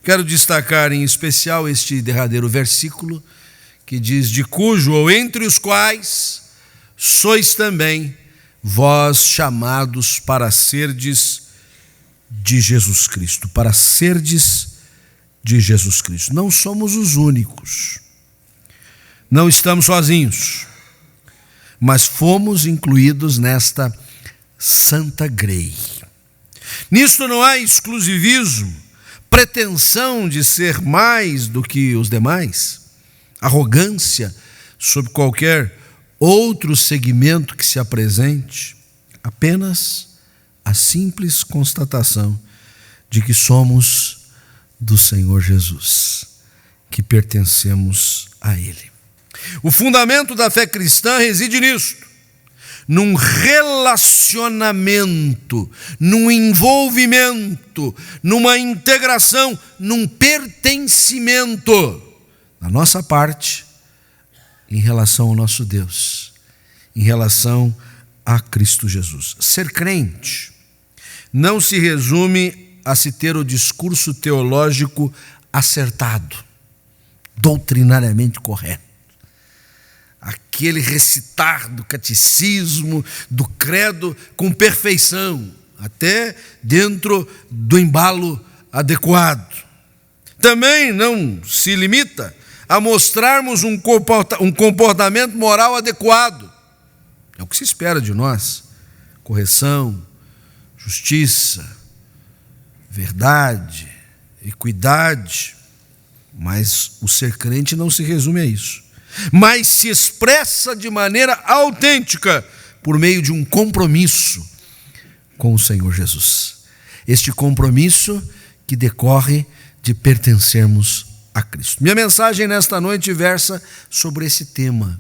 Quero destacar em especial este derradeiro versículo, que diz: de cujo ou entre os quais sois também vós chamados para serdes de Jesus Cristo, para serdes de Jesus Cristo. Não somos os únicos. Não estamos sozinhos, mas fomos incluídos nesta santa grei. Nisto não há exclusivismo, pretensão de ser mais do que os demais, arrogância sobre qualquer outro segmento que se apresente, apenas a simples constatação de que somos do Senhor Jesus, que pertencemos a Ele. O fundamento da fé cristã reside nisto, num relacionamento, num envolvimento, numa integração, num pertencimento da nossa parte em relação ao nosso Deus, em relação a Cristo Jesus. Ser crente não se resume a se ter o discurso teológico acertado, doutrinariamente correto, aquele recitar do catecismo, do credo com perfeição, até dentro do embalo adequado. Também não se limita a mostrarmos um comportamento moral adequado. É o que se espera de nós: correção, justiça, verdade, equidade. Mas o ser crente não se resume a isso, mas se expressa de maneira autêntica por meio de um compromisso com o Senhor Jesus. Este compromisso que decorre de pertencermos a Cristo. Minha mensagem nesta noite versa sobre esse tema: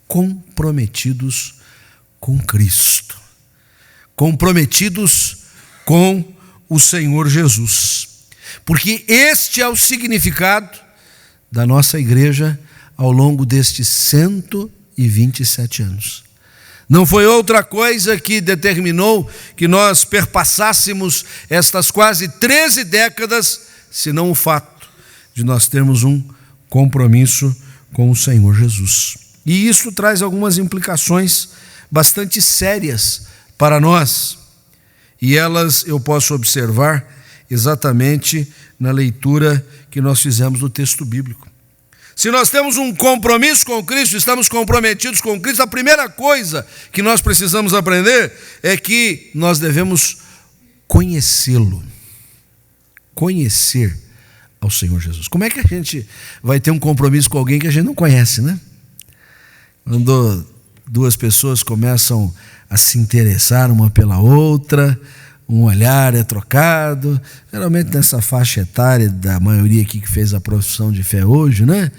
comprometidos com Cristo, comprometidos com o Senhor Jesus, porque este é o significado da nossa igreja ao longo destes 127 anos. Não foi outra coisa que determinou que nós perpassássemos estas quase 13 décadas, senão o fato de nós termos um compromisso com o Senhor Jesus. E isso traz algumas implicações bastante sérias para nós. E elas eu posso observar exatamente na leitura que nós fizemos do texto bíblico. Se nós temos um compromisso com Cristo, estamos comprometidos com Cristo, a primeira coisa que nós precisamos aprender é que nós devemos conhecê-lo. Conhecer ao Senhor Jesus. Como é que a gente vai ter um compromisso com alguém que a gente não conhece, né? Quando duas pessoas começam a se interessar uma pela outra, um olhar é trocado, geralmente nessa faixa etária da maioria aqui que fez a profissão de fé hoje, né?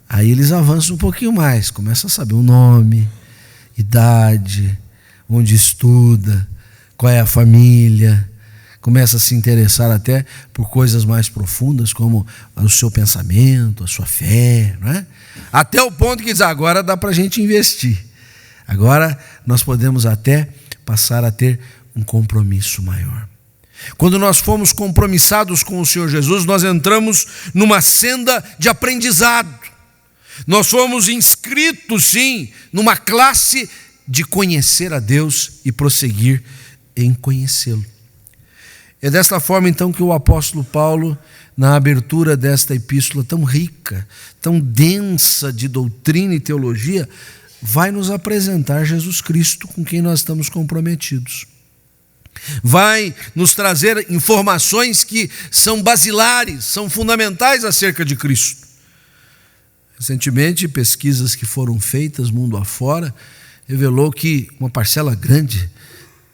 Aí eles avançam um pouquinho mais, começam a saber o nome, idade, onde estuda, qual é a família, começa a se interessar até por coisas mais profundas, como o seu pensamento, a sua fé, não é? Até o ponto que diz, agora dá para a gente investir. Agora nós podemos até passar a ter um compromisso maior. Quando nós fomos compromissados com o Senhor Jesus, nós entramos numa senda de aprendizado. Nós fomos inscritos, sim, numa classe de conhecer a Deus e prosseguir em conhecê-lo. É desta forma, então, que o apóstolo Paulo, na abertura desta epístola tão rica, tão densa de doutrina e teologia, vai nos apresentar Jesus Cristo, com quem nós estamos comprometidos. Vai nos trazer informações que são basilares, são fundamentais acerca de Cristo. Recentemente, pesquisas que foram feitas mundo afora revelou que uma parcela grande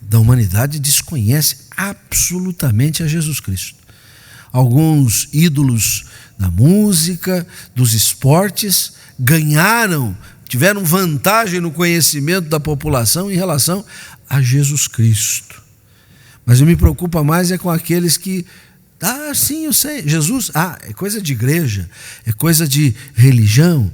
da humanidade desconhece absolutamente a Jesus Cristo. Alguns ídolos da música, dos esportes, tiveram vantagem no conhecimento da população em relação a Jesus Cristo. Mas eu me preocupo mais é com aqueles que, sim, eu sei, Jesus, é coisa de igreja, é coisa de religião,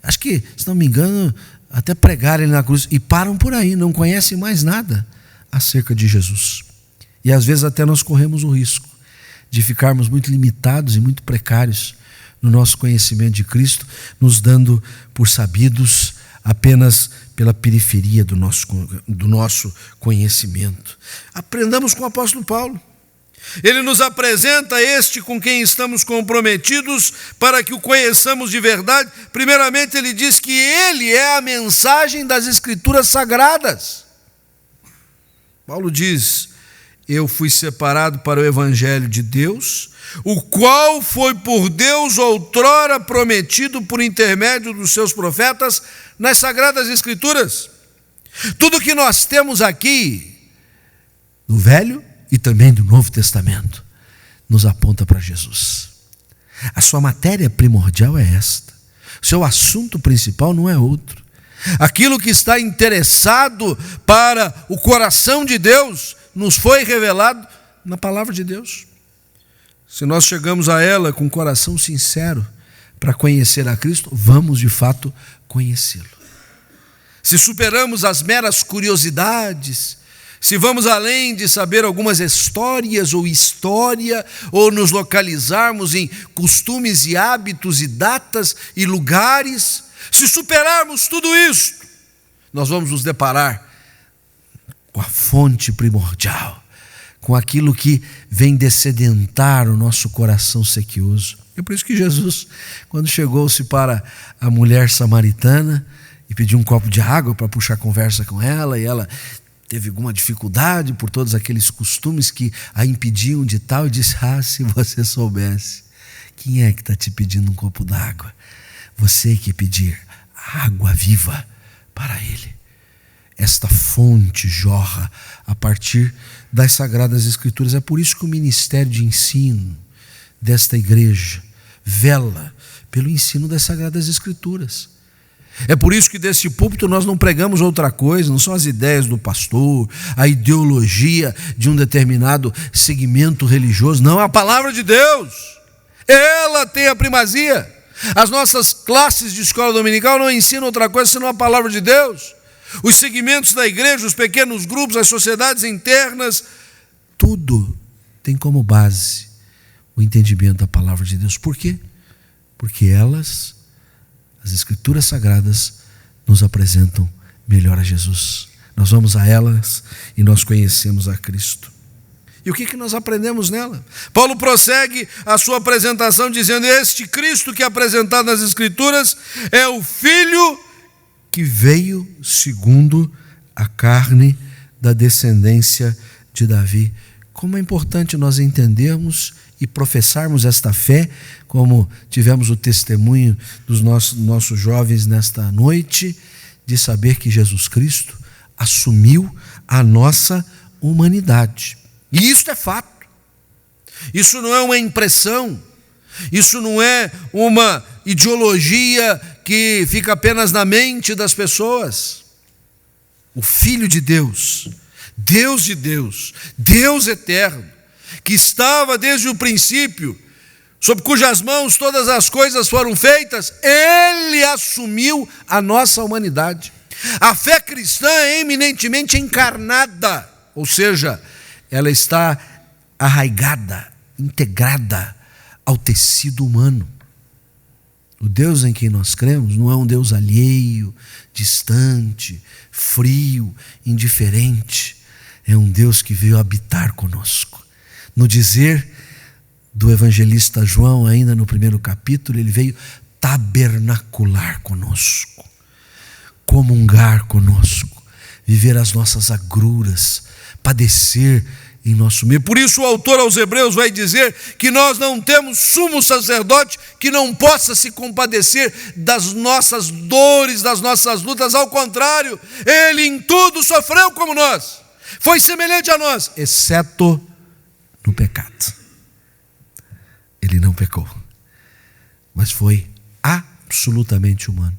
acho que, se não me engano, até pregaram ele na cruz, e param por aí, não conhecem mais nada acerca de Jesus. E às vezes até nós corremos o risco de ficarmos muito limitados e muito precários no nosso conhecimento de Cristo, nos dando por sabidos apenas pela periferia do nosso conhecimento. Aprendamos com o apóstolo Paulo. Ele nos apresenta este com quem estamos comprometidos para que o conheçamos de verdade. Primeiramente, ele diz que ele é a mensagem das Escrituras Sagradas. Paulo diz: eu fui separado para o Evangelho de Deus, o qual foi por Deus outrora prometido por intermédio dos seus profetas nas Sagradas Escrituras. Tudo que nós temos aqui, no Velho e também do Novo Testamento, nos aponta para Jesus. A sua matéria primordial é esta. O seu assunto principal não é outro. Aquilo que está interessado para o coração de Deus nos foi revelado na palavra de Deus. Se nós chegamos a ela com um coração sincero para conhecer a Cristo, vamos de fato conhecê-lo. Se superamos as meras curiosidades, se vamos além de saber algumas histórias ou história, ou nos localizarmos em costumes e hábitos e datas e lugares, se superarmos tudo isso, nós vamos nos deparar com a fonte primordial, com aquilo que vem dessedentar o nosso coração sequioso. É por isso que Jesus, quando chegou-se para a mulher samaritana e pediu um copo de água para puxar conversa com ela, e ela teve alguma dificuldade por todos aqueles costumes que a impediam de tal, e disse: se você soubesse, quem é que está te pedindo um copo d'água? Você que pedir água viva para ele. Esta fonte jorra a partir das Sagradas Escrituras. É por isso que o ministério de ensino desta igreja vela pelo ensino das Sagradas Escrituras. É por isso que desse púlpito nós não pregamos outra coisa, não são as ideias do pastor, a ideologia de um determinado segmento religioso, não, a palavra de Deus, ela tem a primazia. As nossas classes de escola dominical não ensinam outra coisa senão a palavra de Deus. Os segmentos da igreja, os pequenos grupos, as sociedades internas, tudo tem como base o entendimento da palavra de Deus. Por quê? Porque elas, as Escrituras Sagradas, nos apresentam melhor a Jesus. Nós vamos a elas e nós conhecemos a Cristo. E o que nós aprendemos nela? Paulo prossegue a sua apresentação dizendo: este Cristo que é apresentado nas Escrituras é o Filho que veio segundo a carne, da descendência de Davi. Como é importante nós entendermos e professarmos esta fé, como tivemos o testemunho dos nossos jovens nesta noite, de saber que Jesus Cristo assumiu a nossa humanidade. E isso é fato. Isso não é uma impressão. Isso não é uma ideologia que fica apenas na mente das pessoas. O Filho de Deus, Deus de Deus, Deus eterno, que estava desde o princípio, sob cujas mãos todas as coisas foram feitas, Ele assumiu a nossa humanidade. A fé cristã é eminentemente encarnada, ou seja, ela está arraigada, integrada ao tecido humano. O Deus em quem nós cremos não é um Deus alheio, distante, frio, indiferente. É um Deus que veio habitar conosco. No dizer do evangelista João, ainda no primeiro capítulo, ele veio tabernacular conosco, comungar conosco, viver as nossas agruras, padecer em nosso meio. Por isso o autor aos Hebreus vai dizer que nós não temos sumo sacerdote que não possa se compadecer das nossas dores, das nossas lutas. Ao contrário, ele em tudo sofreu como nós, foi semelhante a nós, exceto no pecado. Ele não pecou, mas foi absolutamente humano.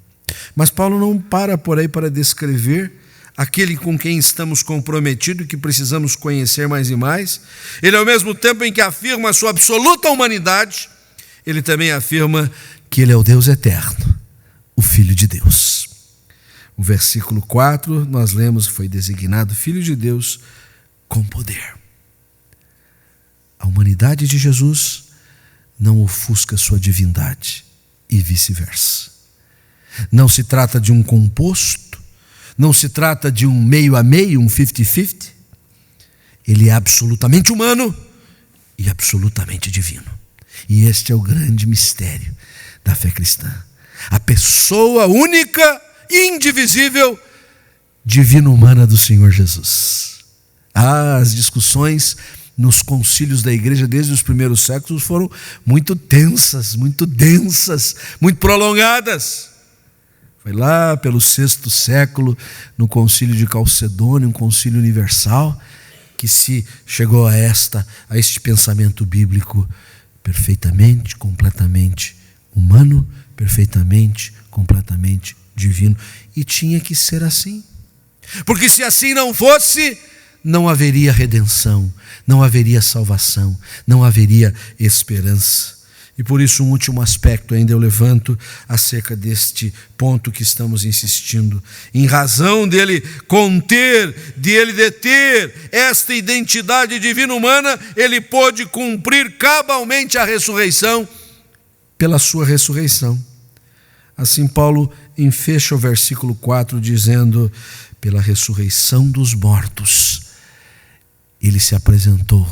Mas Paulo não para por aí para descrever aquele com quem estamos comprometidos e que precisamos conhecer mais e mais. Ele, ao mesmo tempo em que afirma a sua absoluta humanidade, ele também afirma que ele é o Deus eterno, o Filho de Deus. O versículo 4, nós lemos, foi designado Filho de Deus com poder. A humanidade de Jesus não ofusca sua divindade e vice-versa. Não se trata de um composto, não se trata de um meio a meio, um 50-50. Ele é absolutamente humano e absolutamente divino. E este é o grande mistério da fé cristã. A pessoa única, indivisível, divino-humana do Senhor Jesus. As discussões nos concílios da igreja desde os primeiros séculos foram muito tensas, muito densas, muito prolongadas. Foi lá pelo 6º século, no concílio de Calcedônia, um concílio universal, que se chegou a este pensamento bíblico perfeitamente, completamente humano, perfeitamente, completamente divino. E tinha que ser assim. Porque se assim não fosse, não haveria redenção, não haveria salvação, não haveria esperança. E por isso um último aspecto ainda eu levanto acerca deste ponto que estamos insistindo. Em razão dele conter, de ele deter esta identidade divina humana, ele pôde cumprir cabalmente a ressurreição pela sua ressurreição. Assim Paulo enfecha o versículo 4 dizendo: pela ressurreição dos mortos, ele se apresentou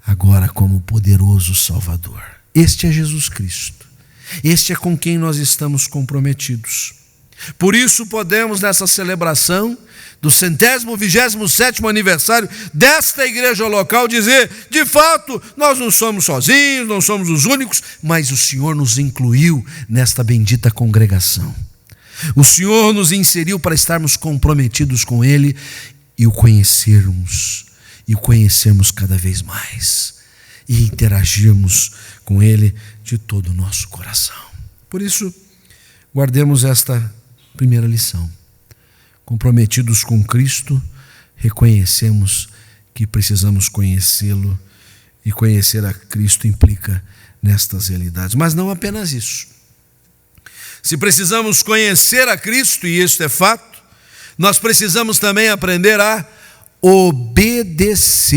agora como poderoso Salvador. Este é Jesus Cristo. Este é com quem nós estamos comprometidos. Por isso podemos, nessa celebração do 127º aniversário desta igreja local, dizer: de fato, nós não somos sozinhos, não somos os únicos, mas o Senhor nos incluiu nesta bendita congregação. O Senhor nos inseriu para estarmos comprometidos com Ele e o conhecermos cada vez mais e interagirmos com Ele de todo o nosso coração. Por isso, guardemos esta primeira lição. Comprometidos com Cristo, reconhecemos que precisamos conhecê-lo, e conhecer a Cristo implica nestas realidades. Mas não apenas isso. Se precisamos conhecer a Cristo, e isso é fato, nós precisamos também aprender a obedecê-lo.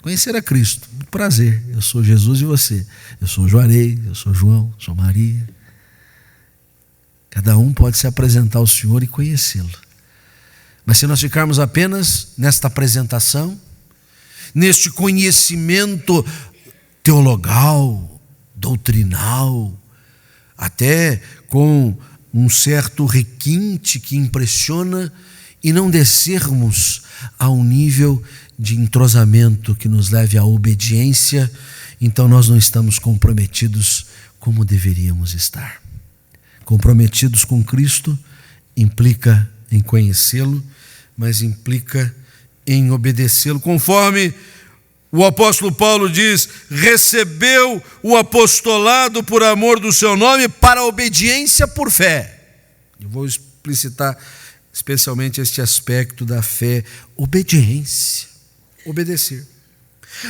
Conhecer a Cristo, muito prazer, eu sou Jesus e você. Eu sou Juarez, eu sou João, sou Maria. Cada um pode se apresentar ao Senhor e conhecê-lo. Mas se nós ficarmos apenas nesta apresentação, neste conhecimento teologal, doutrinal, até com um certo requinte que impressiona, e não descermos a um nível de entrosamento que nos leve à obediência, então nós não estamos comprometidos como deveríamos estar. Comprometidos com Cristo implica em conhecê-lo, mas implica em obedecê-lo, conforme o apóstolo Paulo diz: recebeu o apostolado por amor do seu nome para a obediência por fé. Eu vou explicitar especialmente este aspecto da fé, obediência, obedecer.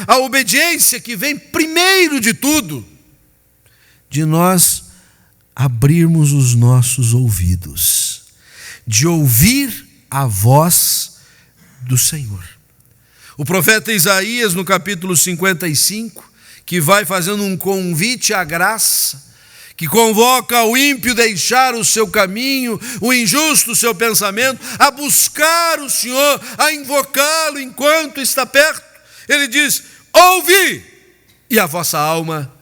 A obediência que vem primeiro de tudo, de nós abrirmos os nossos ouvidos, de ouvir a voz do Senhor. O profeta Isaías, no capítulo 55, que vai fazendo um convite à graça, que convoca o ímpio deixar o seu caminho, o injusto o seu pensamento, a buscar o Senhor, a invocá-lo enquanto está perto. Ele diz: ouvi, e a vossa alma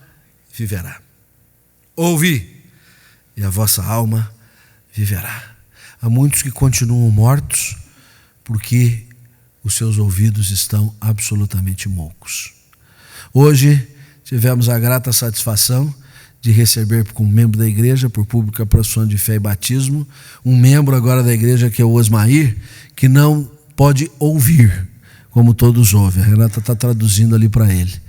viverá. Ouvi, e a vossa alma viverá. Há muitos que continuam mortos porque os seus ouvidos estão absolutamente moucos. Hoje tivemos a grata satisfação de receber como membro da igreja, por pública profissão de fé e batismo, um membro agora da igreja que é o Osmair, que não pode ouvir como todos ouvem. A Renata está traduzindo ali para ele,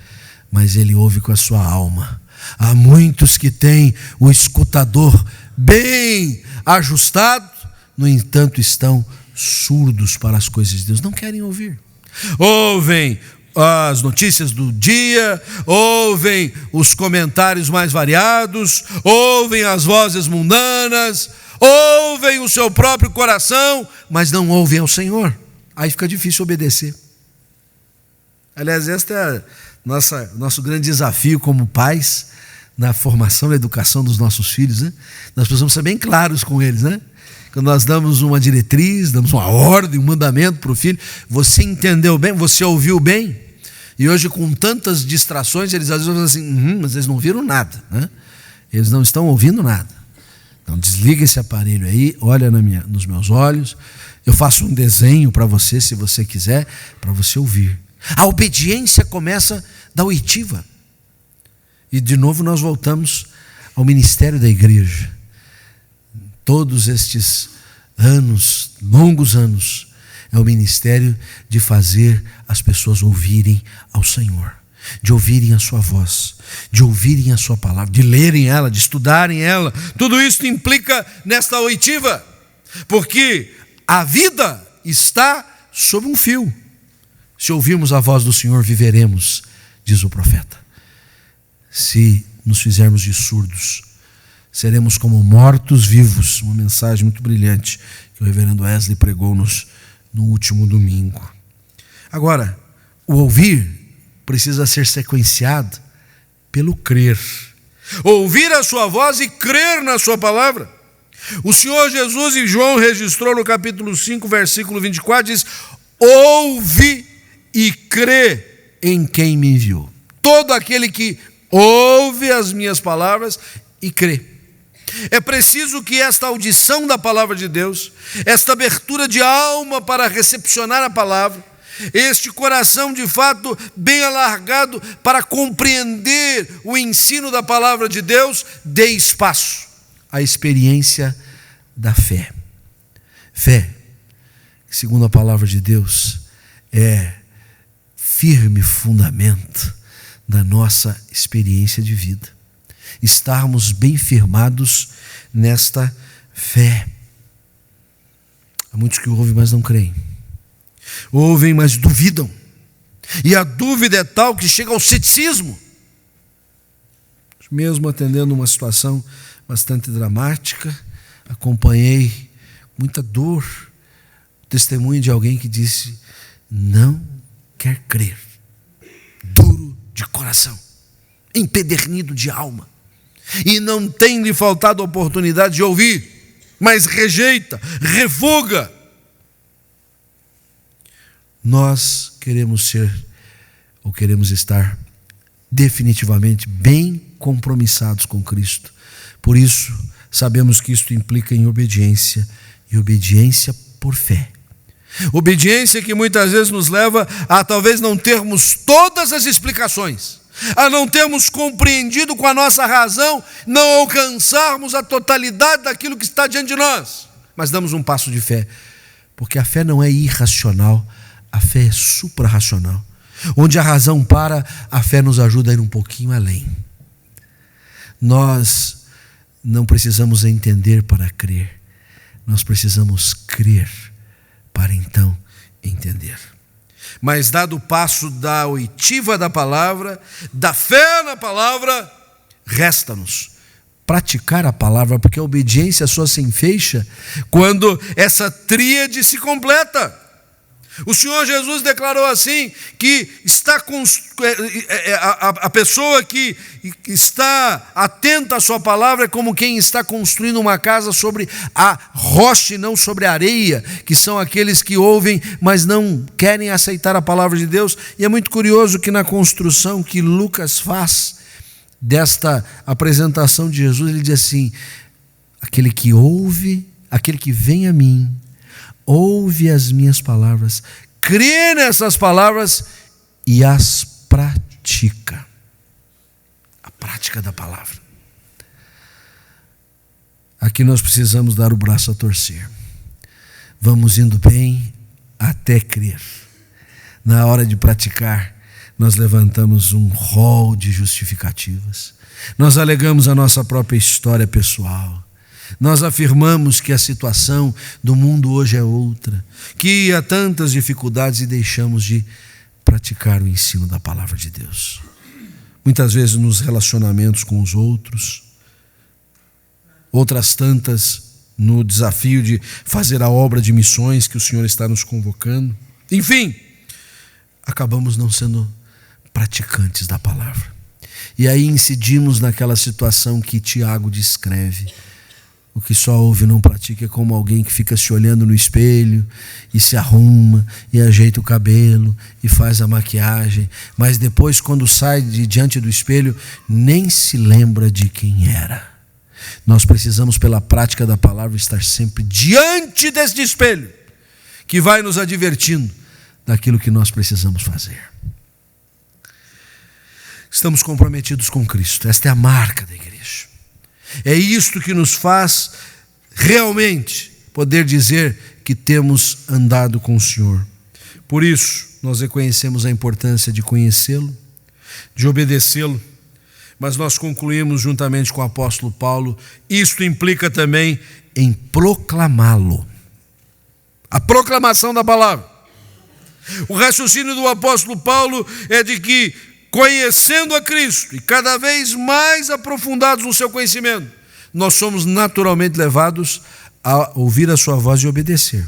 mas ele ouve com a sua alma. Há muitos que têm o escutador bem ajustado, no entanto estão surdos para as coisas de Deus, não querem ouvir. Ouvem as notícias do dia, ouvem os comentários mais variados, ouvem as vozes mundanas, ouvem o seu próprio coração, mas não ouvem ao Senhor. Aí fica difícil obedecer. Aliás, este é nosso grande desafio como pais, na formação, na educação dos nossos filhos, né? Nós precisamos ser bem claros com eles, né? Quando nós damos uma diretriz, damos uma ordem, um mandamento para o filho, você entendeu bem, você ouviu bem? E hoje, com tantas distrações, eles às vezes falam assim, mas eles não viram nada, né? Eles não estão ouvindo nada. Então desliga esse aparelho aí, olha nos meus olhos, eu faço um desenho para você, se você quiser, para você ouvir. A obediência começa da oitiva. E de novo nós voltamos ao ministério da igreja. Todos estes anos, longos anos, é o ministério de fazer as pessoas ouvirem ao Senhor, de ouvirem a sua voz, de ouvirem a sua palavra, de lerem ela, de estudarem ela. Tudo isso implica nesta oitiva, porque a vida está sob um fio. Se ouvirmos a voz do Senhor, viveremos, diz o profeta. Se nos fizermos de surdos, seremos como mortos vivos. Uma mensagem muito brilhante que o reverendo Wesley pregou-nos no último domingo. Agora, o ouvir precisa ser sequenciado pelo crer. Ouvir a sua voz e crer na sua palavra. O Senhor Jesus, em João registrou no capítulo 5, versículo 24, diz: ouve e crê em quem me enviou. Todo aquele que ouve as minhas palavras e crê. É preciso que esta audição da palavra de Deus, esta abertura de alma para recepcionar a palavra, este coração de fato bem alargado para compreender o ensino da palavra de Deus, dê espaço à experiência da fé. Fé, segundo a palavra de Deus, é firme fundamento da nossa experiência de vida. Estarmos bem firmados nesta fé. Há muitos que ouvem, mas não creem. Ouvem, mas duvidam. E a dúvida é tal que chega ao ceticismo. mesmo atendendo uma situação bastante dramática, acompanhei muita dor, o testemunho de alguém que disse: não quer crer, duro de coração, empedernido de alma, e não tem lhe faltado a oportunidade de ouvir, mas rejeita, refuga. Nós queremos ser, ou queremos estar definitivamente bem compromissados com Cristo. Por isso, sabemos que isto implica em obediência, e obediência por fé. Obediência que muitas vezes nos leva a talvez não termos todas as explicações, a não termos compreendido com a nossa razão, não alcançarmos a totalidade daquilo que está diante de nós, mas damos um passo de fé, porque a fé não é irracional, a fé é suprarracional. Onde a razão para, a fé nos ajuda a ir um pouquinho além. Nós não precisamos entender para crer, nós precisamos crer para então entender. Mas dado o passo da oitiva da palavra, da fé na palavra, resta-nos praticar a palavra, porque a obediência só se enfeixa quando essa tríade se completa. O Senhor Jesus declarou assim, que a pessoa que está atenta à sua palavra é como quem está construindo uma casa sobre a rocha e não sobre a areia, que são aqueles que ouvem, mas não querem aceitar a palavra de Deus. E é muito curioso que na construção que Lucas faz desta apresentação de Jesus, ele diz assim: aquele que ouve, aquele que vem a mim, ouve as minhas palavras, crê nessas palavras e as pratica. A prática da palavra. Aqui nós precisamos dar o braço a torcer. Vamos indo bem até crer. Na hora de praticar, nós levantamos um rol de justificativas. Nós alegamos a nossa própria história pessoal. Nós afirmamos que a situação do mundo hoje é outra, que há tantas dificuldades, e deixamos de praticar o ensino da palavra de Deus. Muitas vezes nos relacionamentos com os outros, outras tantas no desafio de fazer a obra de missões que o Senhor está nos convocando. Enfim, acabamos não sendo praticantes da palavra. E aí incidimos naquela situação que Tiago descreve. O que só ouve e não pratica é como alguém que fica se olhando no espelho e se arruma e ajeita o cabelo e faz a maquiagem, mas depois, quando sai de diante do espelho, nem se lembra de quem era. Nós precisamos, pela prática da palavra, estar sempre diante deste espelho, que vai nos advertindo daquilo que nós precisamos fazer. Estamos comprometidos com Cristo, esta é a marca da igreja. É isto que nos faz realmente poder dizer que temos andado com o Senhor. Por isso, nós reconhecemos a importância de conhecê-lo, de obedecê-lo, mas nós concluímos juntamente com o apóstolo Paulo, isto implica também em proclamá-lo. A proclamação da palavra. O raciocínio do apóstolo Paulo é de que, conhecendo a Cristo e cada vez mais aprofundados no seu conhecimento, nós somos naturalmente levados a ouvir a sua voz e obedecer.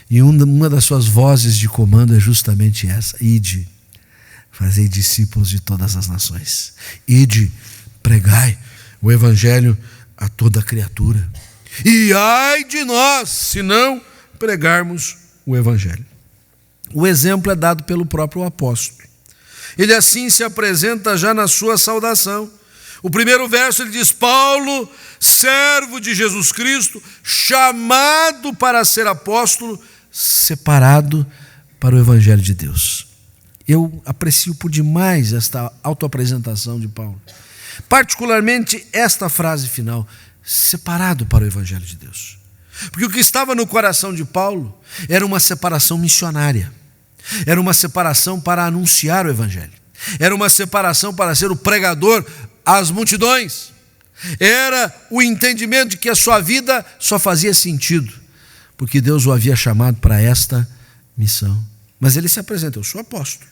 E uma das suas vozes de comando é justamente essa: ide, fazei discípulos de todas as nações. Ide, pregai o evangelho a toda criatura. E ai de nós, se não pregarmos o evangelho. O exemplo é dado pelo próprio apóstolo. Ele assim se apresenta já na sua saudação. O primeiro verso ele diz: Paulo, servo de Jesus Cristo, chamado para ser apóstolo, separado para o evangelho de Deus. Eu aprecio por demais esta autoapresentação de Paulo. Particularmente esta frase final: separado para o evangelho de Deus. Porque o que estava no coração de Paulo era uma separação missionária. Era uma separação para anunciar o evangelho. Era uma separação para ser o pregador às multidões. Era o entendimento de que a sua vida só fazia sentido porque Deus o havia chamado para esta missão. Mas ele se apresenta: eu sou apóstolo.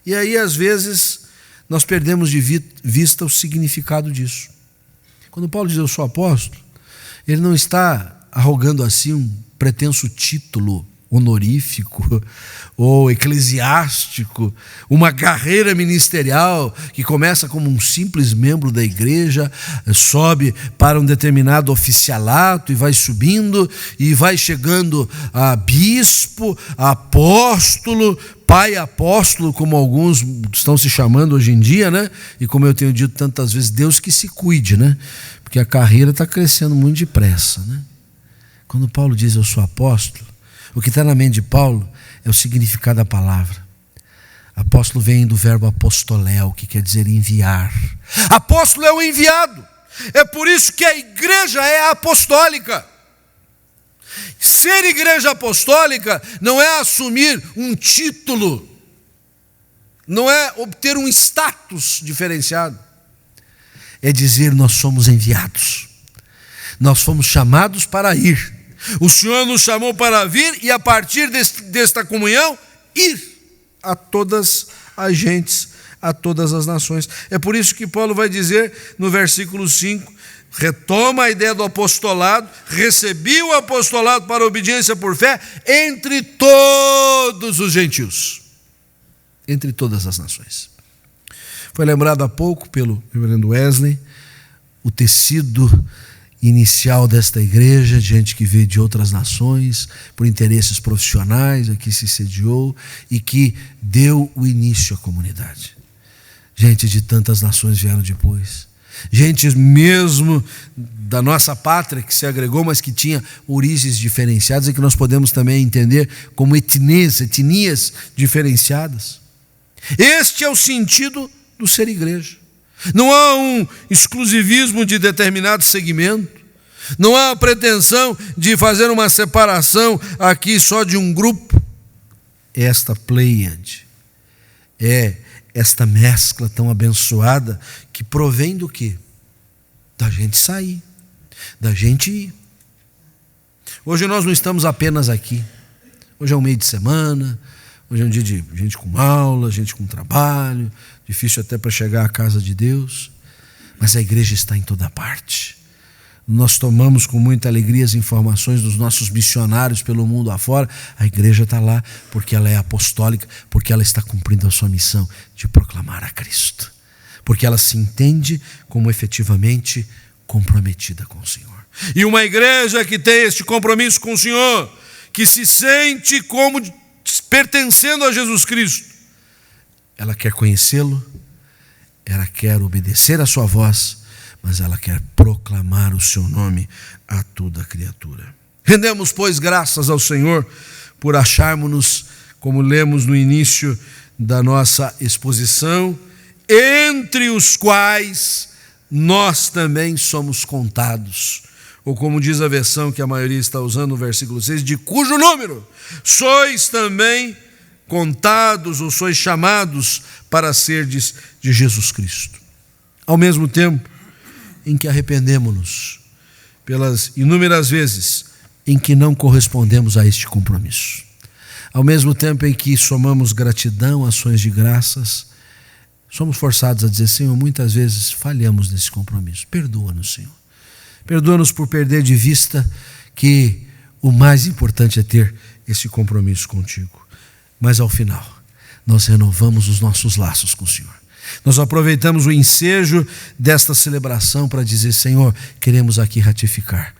E aí, às vezes, nós perdemos de vista o significado disso. Quando Paulo diz eu sou apóstolo, ele não está arrogando assim um pretenso título honorífico ou eclesiástico, uma carreira ministerial que começa como um simples membro da igreja, sobe para um determinado oficialato e vai subindo e vai chegando a bispo, a apóstolo, pai apóstolo, como alguns estão se chamando hoje em dia, né? E como eu tenho dito tantas vezes, Deus que se cuide, né? Porque a carreira está crescendo muito depressa, né? Quando Paulo diz eu sou apóstolo, o que está na mente de Paulo é o significado da palavra. Apóstolo vem do verbo apostoléu, que quer dizer enviar. Apóstolo é o enviado. É por isso que a igreja é apostólica. Ser igreja apostólica não é assumir um título, não é obter um status diferenciado. É dizer nós somos enviados. Nós fomos chamados para ir. O Senhor nos chamou para vir e a partir desta comunhão, ir a todas as gentes, a todas as nações. É por isso que Paulo vai dizer no versículo 5, retoma a ideia do apostolado, recebi o apostolado para a obediência por fé entre todos os gentios, entre todas as nações. Foi lembrado há pouco pelo reverendo Wesley, o tecido inicial desta igreja, gente que veio de outras nações, por interesses profissionais, aqui se sediou e que deu o início à comunidade. Gente de tantas nações vieram depois. Gente mesmo da nossa pátria que se agregou, mas que tinha origens diferenciadas e que nós podemos também entender como etnias diferenciadas. Este é o sentido do ser igreja. Não há um exclusivismo de determinado segmento, não há a pretensão de fazer uma separação aqui só de um grupo. Esta pleiade, esta mescla tão abençoada que provém do quê? Da gente sair, da gente ir. Hoje nós não estamos apenas aqui, hoje é um meio de semana, hoje é um dia de gente com aula, gente com trabalho, difícil até para chegar à casa de Deus, mas a igreja está em toda parte. Nós tomamos com muita alegria as informações dos nossos missionários pelo mundo afora. A igreja está lá porque ela é apostólica, porque ela está cumprindo a sua missão de proclamar a Cristo, porque ela se entende como efetivamente comprometida com o Senhor. E uma igreja que tem este compromisso com o Senhor, que se sente como pertencendo a Jesus Cristo, ela quer conhecê-lo, ela quer obedecer a sua voz, mas ela quer proclamar o seu nome a toda criatura. Rendemos, pois, graças ao Senhor por acharmos-nos, como lemos no início da nossa exposição, entre os quais nós também somos contados. Ou como diz a versão que a maioria está usando no versículo 6, de cujo número sois também contados ou sois chamados para serdes de Jesus Cristo. Ao mesmo tempo em que arrependemos-nos pelas inúmeras vezes em que não correspondemos a este compromisso, ao mesmo tempo em que somamos gratidão, ações de graças, somos forçados a dizer, Senhor, muitas vezes falhamos nesse compromisso. Perdoa-nos, Senhor. Perdoa-nos por perder de vista que o mais importante é ter esse compromisso contigo. Mas ao final, nós renovamos os nossos laços com o Senhor. Nós aproveitamos o ensejo desta celebração para dizer, Senhor, queremos aqui ratificar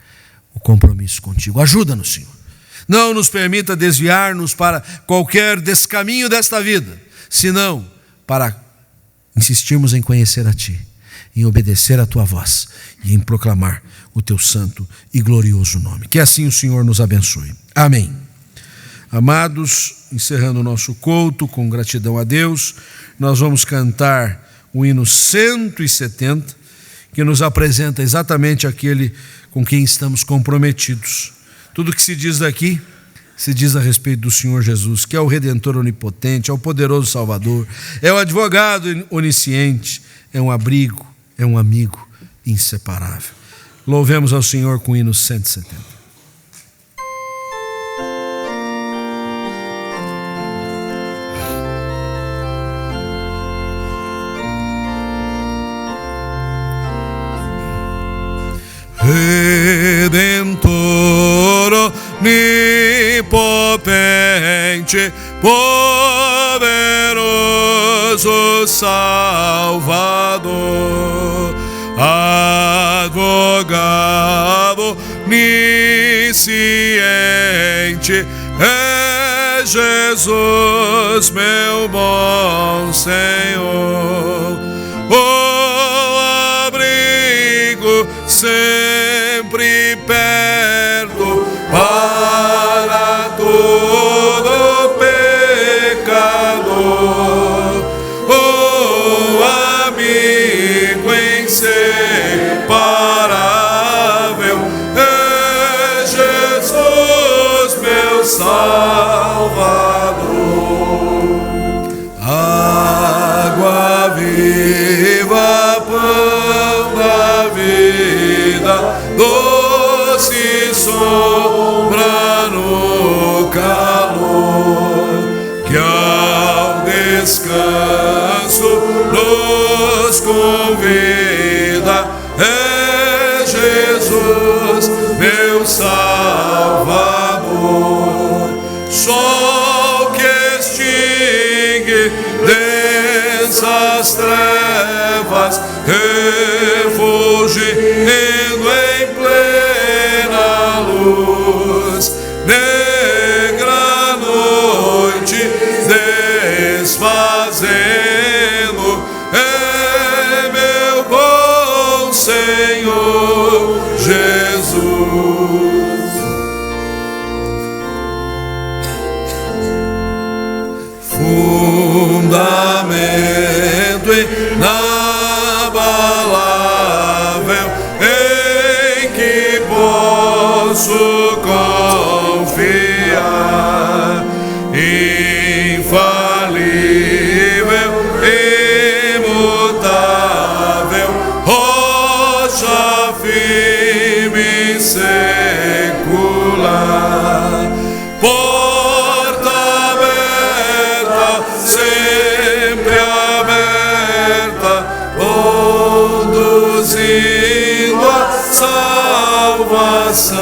o compromisso contigo. Ajuda-nos, Senhor. Não nos permita desviar-nos para qualquer descaminho desta vida, senão para insistirmos em conhecer a Ti, em obedecer a Tua voz e em proclamar o Teu santo e glorioso nome. Que assim o Senhor nos abençoe. Amém. Amados, encerrando o nosso culto com gratidão a Deus, nós vamos cantar o hino 170, que nos apresenta exatamente aquele com quem estamos comprometidos. Tudo que se diz daqui, se diz a respeito do Senhor Jesus, que é o Redentor onipotente, é o poderoso Salvador, é o advogado onisciente, é um abrigo, é um amigo inseparável. Louvemos ao Senhor com o hino 170. Redentor onipotente, poderoso Salvador, advogado onisciente, é Jesus, meu bom Senhor, o abrigo sempre perto para todo pecador, o amigo inseparável, é Jesus, meu Salvador. Água viva, pão da vida, doce sombra no calor, que ao descanso nos convida, é Jesus, meu Salvador. Sol que extingue densas trevas, refulgindo em plena luz, negra noite desfazendo, é meu bom Senhor Jesus. Fundamento inabalável em que posso confiar, infalível, imutável, rocha firme e secular, porta aberta, sempre aberta, conduzindo a salvação,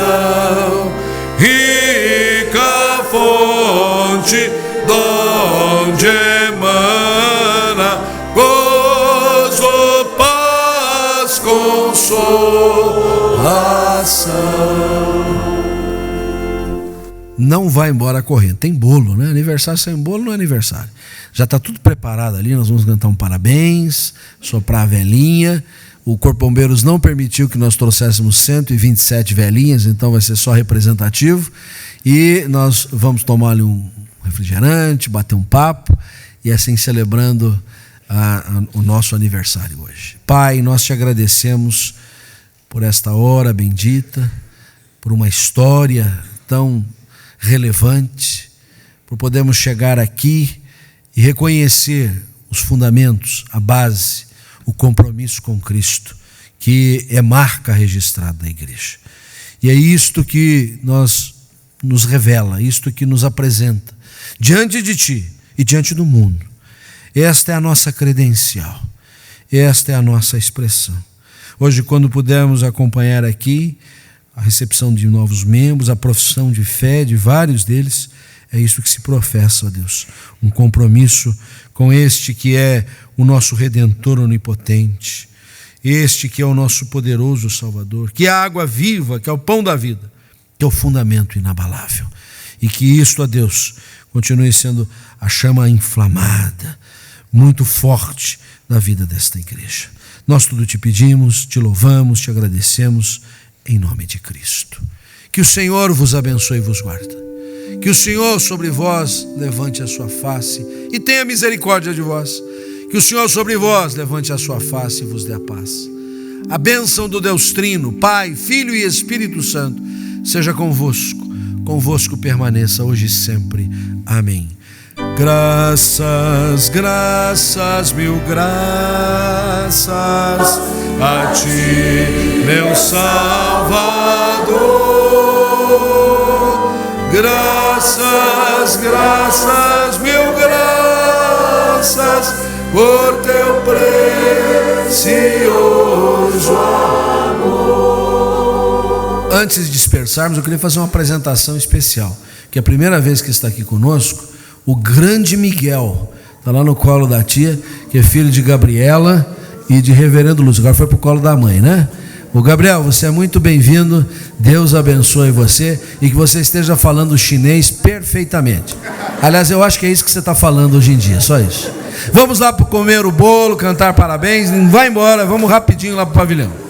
rica fonte donde emana gozo, paz, consolação. Não vai embora correndo. Tem bolo, né? Aniversário sem bolo não é aniversário. Já está tudo preparado ali. Nós vamos cantar um parabéns, soprar a velhinha. O Corpo Bombeiros não permitiu que nós trouxéssemos 127 velhinhas, então vai ser só representativo. E nós vamos tomar ali um refrigerante, bater um papo e assim celebrando o nosso aniversário hoje. Pai, nós te agradecemos por esta hora bendita, por uma história tão relevante, por podermos chegar aqui e reconhecer os fundamentos, a base, o compromisso com Cristo, que é marca registrada da igreja. E é isto que nos revela, isto que nos apresenta diante de Ti e diante do mundo. Esta é a nossa credencial, esta é a nossa expressão. Hoje, quando pudermos acompanhar aqui a recepção de novos membros, a profissão de fé de vários deles, é isso que se professa, ó Deus, um compromisso com este que é o nosso Redentor onipotente, este que é o nosso poderoso Salvador, que é a água viva, que é o pão da vida, que é o fundamento inabalável, e que isto, ó Deus, continue sendo a chama inflamada, muito forte na vida desta igreja. Nós tudo te pedimos, te louvamos, te agradecemos, em nome de Cristo. Que o Senhor vos abençoe e vos guarde. Que o Senhor sobre vós levante a sua face e tenha misericórdia de vós. Que o Senhor sobre vós levante a sua face e vos dê a paz. A bênção do Deus Trino, Pai, Filho e Espírito Santo, seja convosco. Convosco permaneça hoje e sempre. Amém. Graças, graças, mil graças a Ti, meu Salvador. Graças, graças, mil graças por Teu precioso amor. antes de dispersarmos, eu queria fazer uma apresentação especial, que é a primeira vez que está aqui conosco, o grande Miguel, está lá no colo da tia, que é filho de Gabriela e de reverendo Lúcio, agora foi para o colo da mãe, né? O Gabriel, você é muito bem-vindo, Deus abençoe você e que você esteja falando chinês perfeitamente. Aliás, eu acho que é isso que você está falando hoje em dia, só isso. Vamos lá para comer o bolo, cantar parabéns, não vai embora, vamos rapidinho lá para o pavilhão.